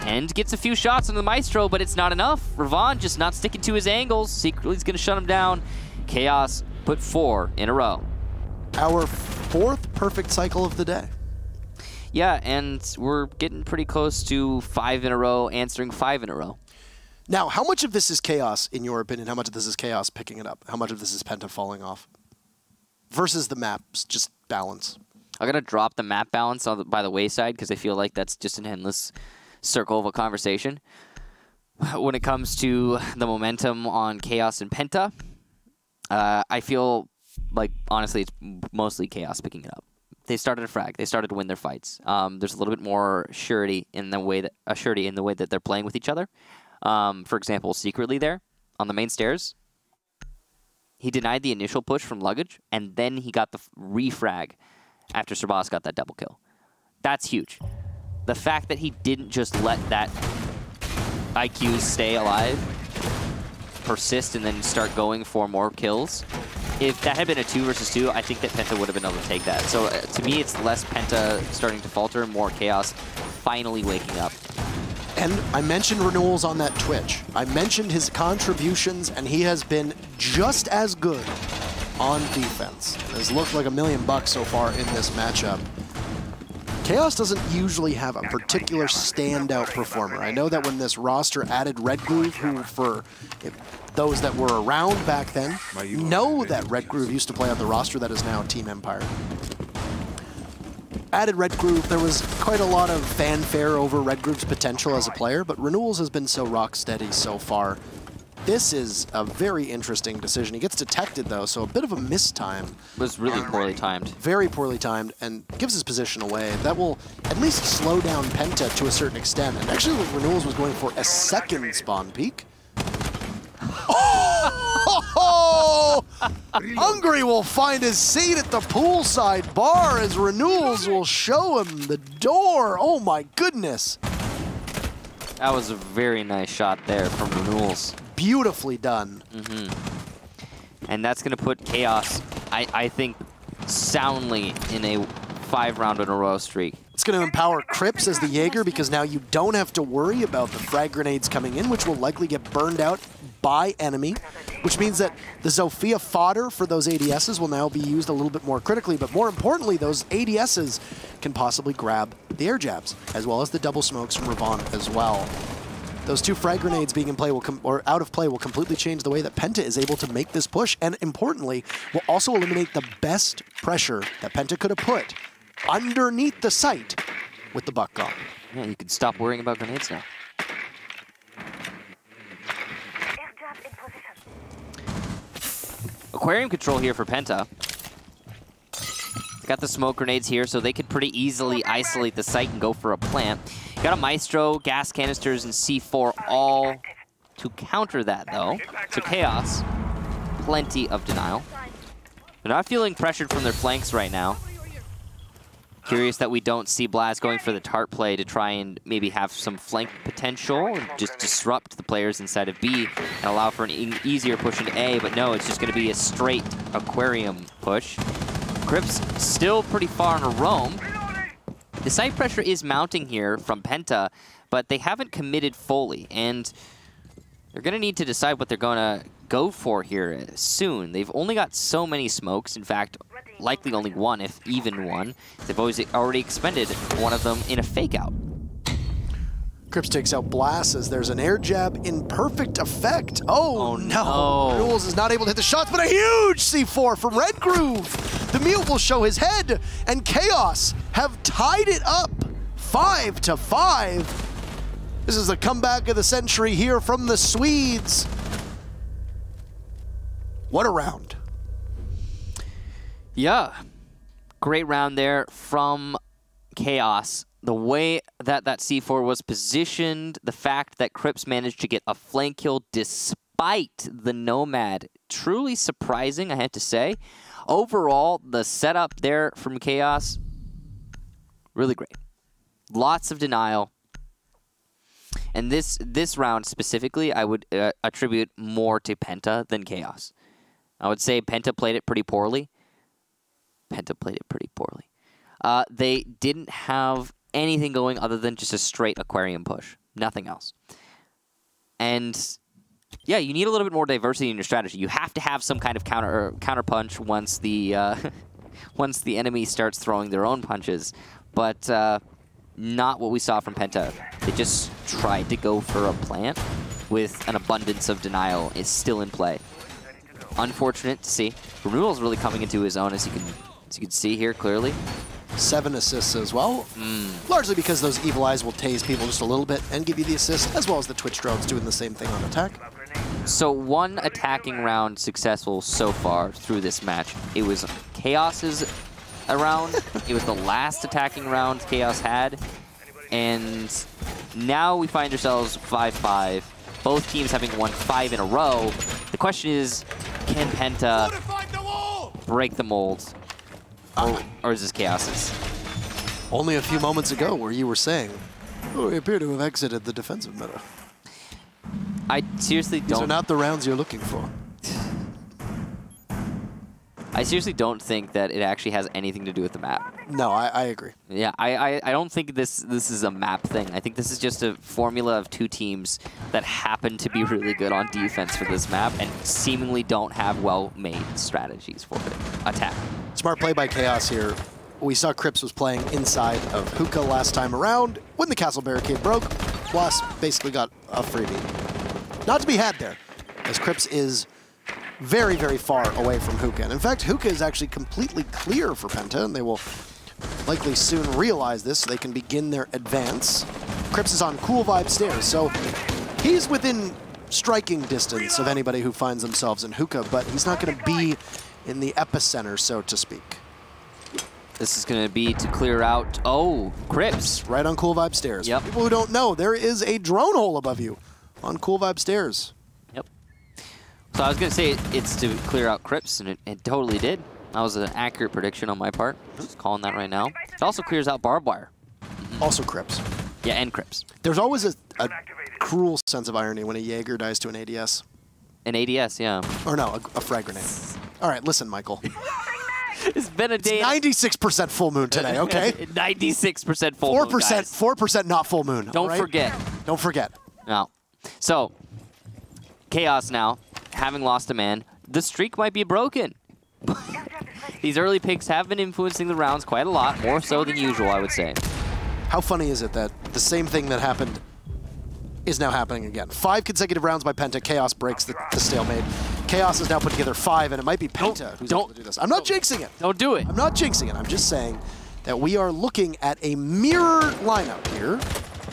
and gets a few shots on the Maestro, but it's not enough. Ravon just not sticking to his angles. Secretly's going to shut him down. Chaos put 4 in a row. Our 4th perfect cycle of the day. Yeah, and we're getting pretty close to 5 in a row, answering 5 in a row. Now, how much of this is Chaos, in your opinion? How much of this is Chaos picking it up? How much of this is Penta falling off? Versus the maps, just balance. I'm going to drop the map balance by the wayside because I feel like that's just an endless circle of a conversation. When it comes to the momentum on Chaos and Penta, I feel like, honestly, it's mostly Chaos picking it up. They started a frag. They started to win their fights. There's a little bit more surety in the way that they're playing with each other. For example, Secretly there on the main stairs, he denied the initial push from Luggage, and then he got the refrag after Shabazz got that double kill. That's huge. The fact that he didn't just let that IQ stay alive, persist, and then start going for more kills. If that had been a 2 versus 2, I think that Penta would have been able to take that. So to me, it's less Penta starting to falter, more Chaos finally waking up. And I mentioned Renewals on that Twitch. I mentioned his contributions, and he has been just as good on defense. It has looked like $1 million so far in this matchup. Chaos doesn't usually have a particular standout performer. I know that when this roster added Red Groove, who for those that were around back then, know that Red Groove used to play on the roster that is now Team Empire. Added Red Groove, there was quite a lot of fanfare over Red Groove's potential as a player, but Renewals has been so rock steady so far. This is a very interesting decision. He gets detected, though, so a bit of a mistime. It was really poorly timed. Very poorly timed, and gives his position away. That will at least slow down Penta to a certain extent. And actually, Renewals was going for a second spawn peek. Oh! Hungry will find his seat at the poolside bar as Renewals will show him the door. Oh, my goodness. That was a very nice shot there from Renewals. Beautifully done. And that's going to put Chaos, I think, soundly in a 5-round-in-a-row streak. It's going to empower Crips as the Jaeger because now you don't have to worry about the frag grenades coming in, which will likely get burned out by enemy, which means that the Zofia fodder for those ADSs will now be used a little bit more critically, but more importantly, those ADSs can possibly grab the air jabs, as well as the double smokes from Ravon as well. Those 2 frag grenades being in play or out of play will completely change the way that Penta is able to make this push, and importantly, will also eliminate the best pressure that Penta could have put underneath the site with the buck gone. Yeah, you can stop worrying about grenades now. Aquarium control here for Penta. Got the smoke grenades here, so they could pretty easily isolate the site and go for a plant. Got a Maestro, gas canisters, and C4 all to counter that, though. So Chaos, plenty of denial. They're not feeling pressured from their flanks right now. Curious that we don't see Blaz going for the tart play to try and maybe have some flank potential and just disrupt the players inside of B and allow for an easier push into A, but no, it's just going to be a straight aquarium push. Crips still pretty far in a roam. The side pressure is mounting here from Penta, but they haven't committed fully, and they're going to need to decide what they're going to go for here soon. They've only got so many smokes. In fact, likely only one, if even one. They've already expended one of them in a fake out. Crips takes out Blast as there's an air jab in perfect effect. Oh no. Rules is not able to hit the shots, but a huge C4 from Red Groove. The mute will show his head, and Chaos have tied it up 5-5. This is the comeback of the century here from the Swedes. What a round. Yeah, great round there from Chaos. The way that that C4 was positioned, the fact that Crips managed to get a flank kill despite the Nomad, truly surprising, I have to say. Overall, the setup there from Chaos, really great. Lots of denial. And this round specifically, I would attribute more to Penta than Chaos. I would say Penta played it pretty poorly. They didn't have anything going other than just a straight aquarium push. Nothing else. And yeah, you need a little bit more diversity in your strategy. You have to have some kind of counter punch once the once the enemy starts throwing their own punches. But not what we saw from Penta. They just tried to go for a plant with an abundance of denial is still in play. Unfortunate to see. Renewal's really coming into his own, as you can see here clearly. 7 assists as well, largely because those Evil Eyes will tase people just a little bit and give you the assist, as well as the Twitch drones doing the same thing on attack. So one attacking round successful so far through this match. It was Chaos's round. It was the last attacking round Chaos had. And now we find ourselves 5-5. Both teams having won 5 in a row. The question is, can Penta break the mold? Or is this Chaos's? Only a few moments ago where you were saying, oh, we appear to have exited the defensive meta. I seriously don't... These are not the rounds you're looking for. I seriously don't think that it actually has anything to do with the map. No, I agree. Yeah, I don't think this is a map thing. I think this is just a formula of two teams that happen to be really good on defense for this map and seemingly don't have well-made strategies for it. Attack. Smart play by Chaos here. We saw Crips was playing inside of Hookah last time around. When the castle barricade broke, Plus basically got a freebie. Not to be had there, as Crips is very, very far away from Hookah. And in fact, Hookah is actually completely clear for Penta, and they will likely soon realize this so they can begin their advance. Crips is on Cool Vibe stairs, so he's within striking distance of anybody who finds themselves in Hookah, but he's not going to be in the epicenter, so to speak. This is going to be to clear out, Crips. Right on Cool Vibe stairs. Yep. For people who don't know, there is a drone hole above you on Cool Vibe stairs. Yep. So I was going to say it's to clear out Crips, and it totally did. That was an accurate prediction on my part. Just calling that right now. It also clears out Barbed Wire. Also Crips. Yeah, and Crips. There's always a cruel sense of irony when a Jaeger dies to an ADS. An ADS, yeah. Or no, a frag grenade. All right, listen, Michael. It's been a day. It's 96% full moon today, okay? 96% full moon, guys. 4% not full moon. Don't forget. Don't forget. No. So, Chaos now, having lost a man, the streak might be broken. These early picks have been influencing the rounds quite a lot, more so than usual, I would say. How funny is it that the same thing that happened is now happening again? 5 consecutive rounds by Penta. Chaos breaks the stalemate. Chaos has now put together 5, and it might be Penta who's able to do this. I'm not jinxing it. Don't do it. I'm not jinxing it. I'm just saying that we are looking at a mirrored lineup here,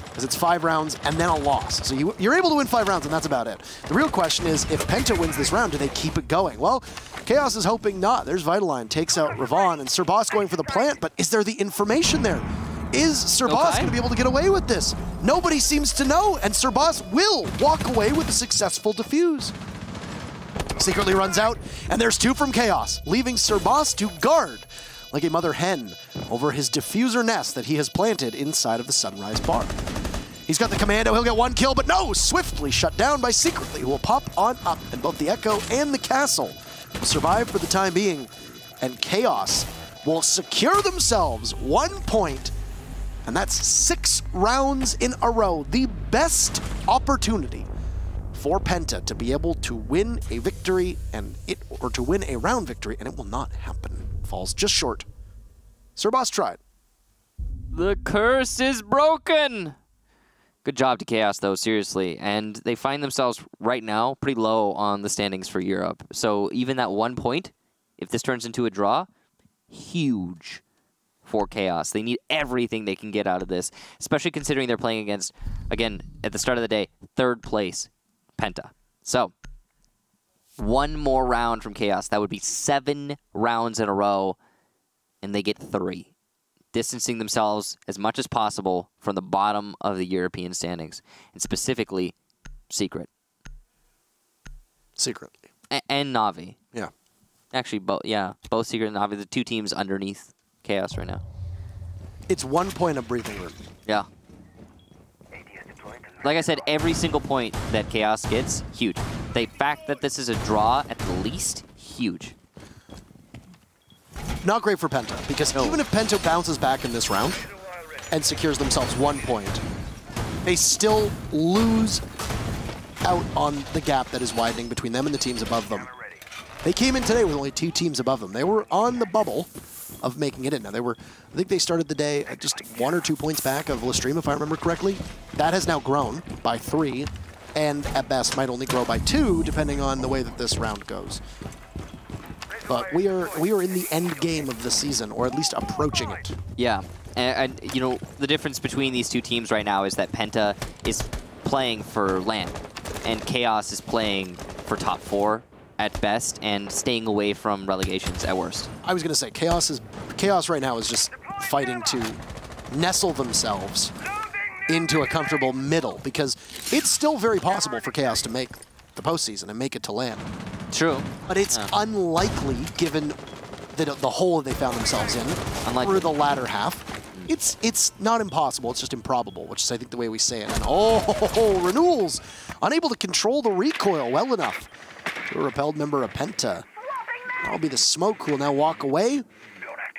because it's 5 rounds and then a loss. So you're able to win 5 rounds, and that's about it. The real question is, if Penta wins this round, do they keep it going? Well, Chaos is hoping not. There's Vitaline, takes out Ravon, and Sir Boss going for the plant, but is there the information there? Is Serbas going to be able to get away with this? Nobody seems to know, and Serbas will walk away with a successful defuse. Secretly runs out, and there's 2 from Chaos, leaving Serbas to guard like a mother hen over his diffuser nest that he has planted inside of the Sunrise Bar. He's got the commando, he'll get 1 kill, but no! Swiftly shut down by Secretly, who will pop on up, and both the Echo and the Castle will survive for the time being, and Chaos will secure themselves 1 point, and that's 6 rounds in a row. The best opportunity for Penta to be able to win a victory or to win a round victory, and it will not happen. Falls just short. Serbas tried. The curse is broken. Good job to Chaos, though, seriously. And they find themselves right now pretty low on the standings for Europe. So even that 1 point, if this turns into a draw, huge for Chaos. They need everything they can get out of this, especially considering they're playing against, again, at the start of the day, 3rd place Penta. So 1 more round from Chaos. That would be 7 rounds in a row, and they get 3. Distancing themselves as much as possible from the bottom of the European standings, and specifically Secretly. And Na'Vi. Yeah. Actually, both. Yeah, both Secret and Na'Vi, the 2 teams underneath Chaos right now. It's 1 point of breathing room. Yeah. Like I said, every single point that Chaos gets, huge. The fact that this is a draw, at the least, huge. Not great for Penta, because even if Penta bounces back in this round and secures themselves 1 point, they still lose out on the gap that is widening between them and the teams above them. They came in today with only 2 teams above them. They were on the bubble of making it in. Now, I think they started the day at just 1 or 2 points back of Lestream, if I remember correctly. That has now grown by 3, and at best might only grow by 2, depending on the way that this round goes. But we are in the end game of the season, or at least approaching it. Yeah, and you know, the difference between these 2 teams right now is that Penta is playing for land, and Chaos is playing for top 4 at best, and staying away from relegations at worst. I was going to say, Chaos right now is just fighting to nestle themselves into a comfortable middle, because it's still very possible for Chaos to make the postseason and make it to land. True. But it's unlikely, given the hole they found themselves in through the latter half. It's not impossible, it's just improbable, which is, I think, the way we say it. And Renewals, unable to control the recoil well enough. A repelled member of Penta. That'll be the Smoke, who will now walk away.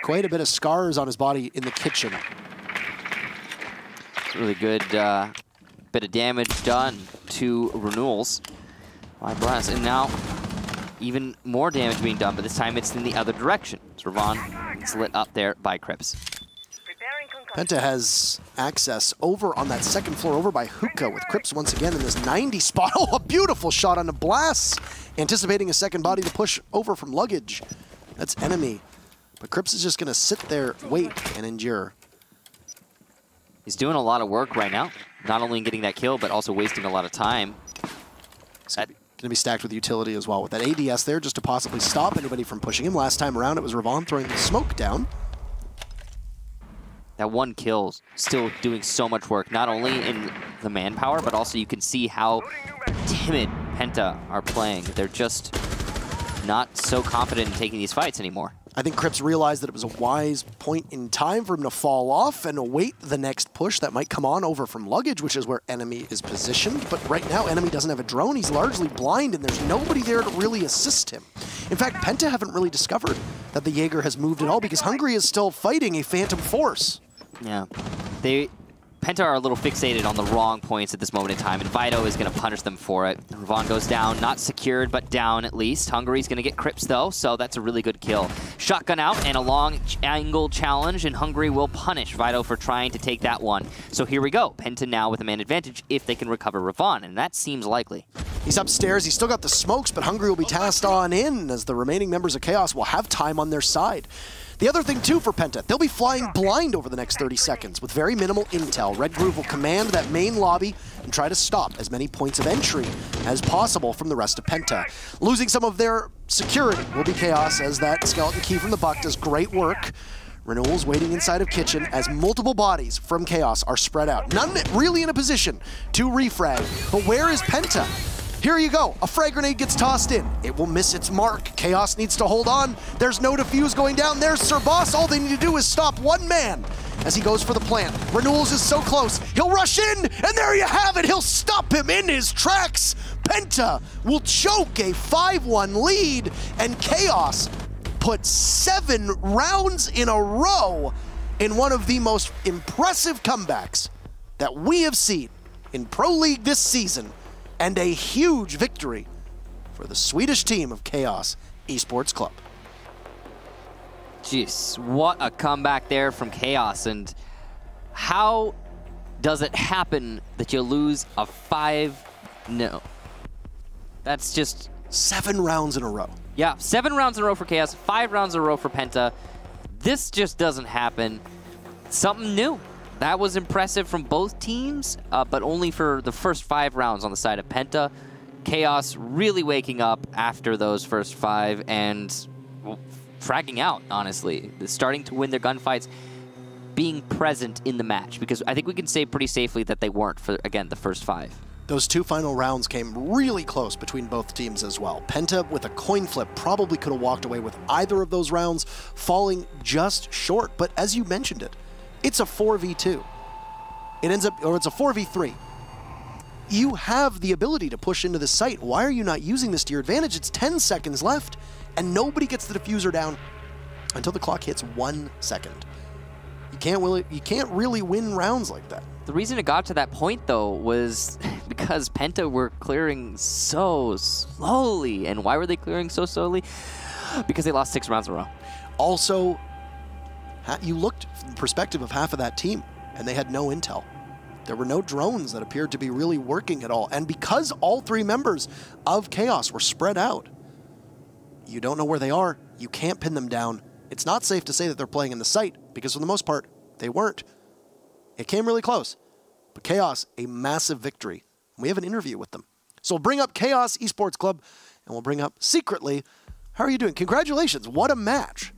Quite a bit of scars on his body in the kitchen. Really good bit of damage done to Renewals by Blast. And now even more damage being done, but this time it's in the other direction. So Ravon is lit up there by Crips. Penta has access over on that 2nd floor, over by Hookah, with Crips once again in this 90 spot. Oh, a beautiful shot on the Blast. Anticipating a second body to push over from Luggage. That's enemy. But Crips is just going to sit there, wait, and endure. He's doing a lot of work right now. Not only getting that kill, but also wasting a lot of time. It's going to be stacked with utility as well, with that ADS there just to possibly stop anybody from pushing him. Last time around, it was Ravon throwing the Smoke down. That 1 kill still doing so much work, not only in the manpower, but also you can see how timid Penta are playing. They're just not so confident in taking these fights anymore. I think Crips realized that it was a wise point in time for him to fall off and await the next push that might come on over from Luggage, which is where Enemy is positioned. But right now, Enemy doesn't have a drone. He's largely blind, and there's nobody there to really assist him. In fact, Penta haven't really discovered that the Jaeger has moved at all, because Hungary is still fighting a Phantom Force. Yeah. Penta are a little fixated on the wrong points at this moment in time, and Vido is going to punish them for it. Ravon goes down, not secured, but down at least. Hungary's going to get Crips, though, so that's a really good kill. Shotgun out and a long angle challenge, and Hungary will punish Vido for trying to take that one. So here we go. Penta now with a man advantage if they can recover Ravon, and that seems likely. He's upstairs. He's still got the smokes, but Hungary will be tasked on in, as the remaining members of Chaos will have time on their side. The other thing, too, for Penta, they'll be flying blind over the next 30 seconds with very minimal intel. Red Groove will command that main lobby and try to stop as many points of entry as possible from the rest of Penta. Losing some of their security will be Chaos, as that skeleton key from the Buck does great work. Renewal's waiting inside of Kitchen as multiple bodies from Chaos are spread out. None really in a position to refrag. But where is Penta? Here you go. A frag grenade gets tossed in. It will miss its mark. Chaos needs to hold on. There's no defuse going down. There's Sir Boss. All they need to do is stop one man as he goes for the plant. Renewals is so close. He'll rush in, and there you have it. He'll stop him in his tracks. Penta will choke a 5-1 lead, and Chaos put 7 rounds in a row in one of the most impressive comebacks that we have seen in Pro League this season, and a huge victory for the Swedish team of Chaos Esports Club. Jeez, what a comeback there from Chaos. And how does it happen that you lose a 5-0? That's just... 7 rounds in a row. Yeah, 7 rounds in a row for Chaos, 5 rounds in a row for Penta. This just doesn't happen. Something new. That was impressive from both teams, but only for the first 5 rounds on the side of Penta. Chaos really waking up after those first 5 and fragging out, honestly. Starting to win their gunfights, being present in the match. Because I think we can say pretty safely that they weren't for, again, the first 5. Those 2 final rounds came really close between both teams as well. Penta, with a coin flip, probably could have walked away with either of those rounds, falling just short. But as you mentioned it, it's a 4v2. It ends up, or it's a 4v3. You have the ability to push into the site. Why are you not using this to your advantage? It's 10 seconds left, and nobody gets the diffuser down until the clock hits 1 second. You can't really win rounds like that. The reason it got to that point, though, was because Penta were clearing so slowly. And why were they clearing so slowly? Because they lost 6 rounds in a row. Also, you looked from the perspective of half of that team, and they had no intel. There were no drones that appeared to be really working at all. And because all 3 members of Chaos were spread out, you don't know where they are. You can't pin them down. It's not safe to say that they're playing in the site, because for the most part, they weren't. It came really close. But Chaos, a massive victory. We have an interview with them. So we'll bring up Chaos Esports Club, and we'll bring up secretly, how are you doing? Congratulations, what a match.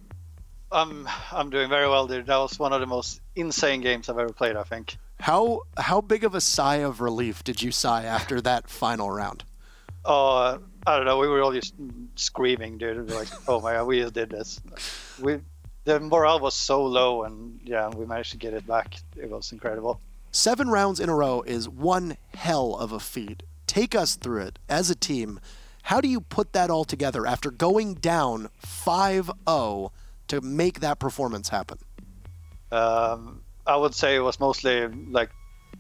I'm doing very well, dude. That was one of the most insane games I've ever played, I think. How big of a sigh of relief did you sigh after that final round? I don't know. We were all just screaming, dude. Like, oh my god, we just did this. The morale was so low, and yeah, we managed to get it back. It was incredible. 7 rounds in a row is one hell of a feat. Take us through it as a team. How do you put that all together after going down 5-0 to make that performance happen? I would say it was mostly like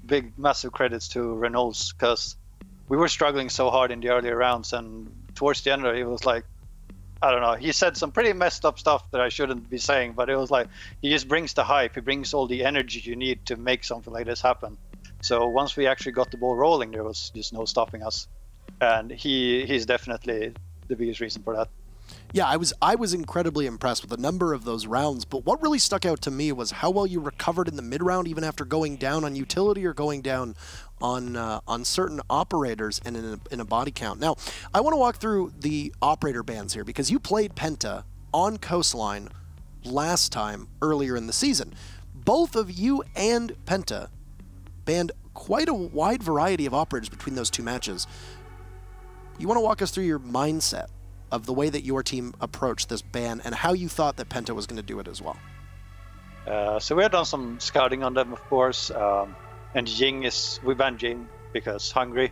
big, massive credits to Reynolds, because we were struggling so hard in the earlier rounds, and towards the end, it was like, I don't know, he said some pretty messed up stuff that I shouldn't be saying, but it was like, he just brings the hype, he brings all the energy you need to make something like this happen. So once we actually got the ball rolling, there was just no stopping us. And he's definitely the biggest reason for that. Yeah, I was incredibly impressed with the number of those rounds, but what really stuck out to me was how well you recovered in the mid-round, even after going down on utility or going down on certain operators and in a body count. Now, I want to walk through the operator bans here, because you played Penta on Coastline last time earlier in the season. Both of you and Penta banned quite a wide variety of operators between those 2 matches. You want to walk us through your mindset of the way that your team approached this ban and how you thought that Penta was going to do it as well? So we had done some scouting on them, of course, and we banned Jing because hungry.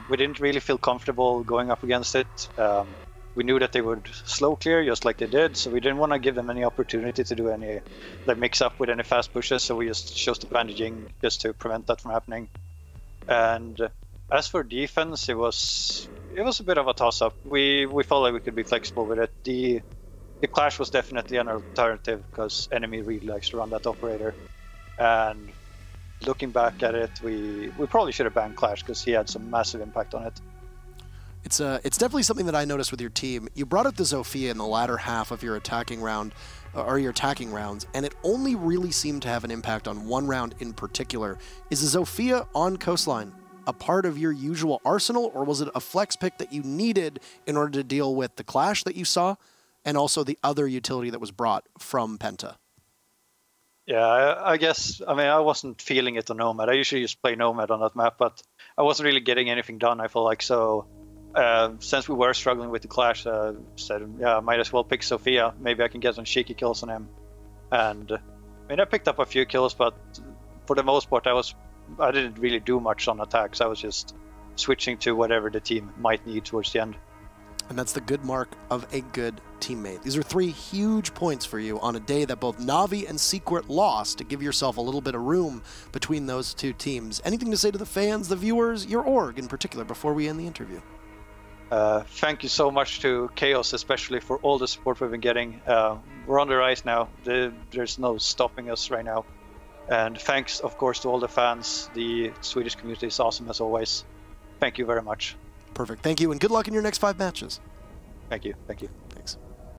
We didn't really feel comfortable going up against it. We knew that they would slow clear just like they did, so we didn't want to give them any opportunity to do any mix up with any fast pushes, so we just chose to ban Jing just to prevent that from happening. And as for defense, it was a bit of a toss-up. We felt like we could be flexible with it. The Clash was definitely an alternative, because enemy really likes to run that operator. And looking back at it, we probably should have banned Clash, because he had some massive impact on it. It's definitely something that I noticed with your team. You brought up the Zofia in the latter half of your attacking round, or your attacking rounds, and it only really seemed to have an impact on one round in particular. Is the Zofia on Coastline a part of your usual arsenal, or was it a flex pick that you needed in order to deal with the Clash that you saw, and also the other utility that was brought from Penta? Yeah, I guess, I mean, I wasn't feeling it on Nomad. I usually just play Nomad on that map, but I wasn't really getting anything done, I feel like. So since we were struggling with the clash, I said, yeah, I might as well pick Sophia. Maybe I can get some cheeky kills on him. And I mean, I picked up a few kills, but for the most part, I didn't really do much on attacks. I was just switching to whatever the team might need towards the end. And that's the good mark of a good teammate. These are 3 huge points for you on a day that both Na'Vi and Secret lost to give yourself a little bit of room between those 2 teams. Anything to say to the fans, the viewers, your org in particular, before we end the interview? Thank you so much to Chaos, especially for all the support we've been getting. We're on the rise now. There's no stopping us right now. And thanks, of course, to all the fans. The Swedish community is awesome as always. Thank you very much. Perfect. Thank you, and good luck in your next 5 matches. Thank you. Thank you.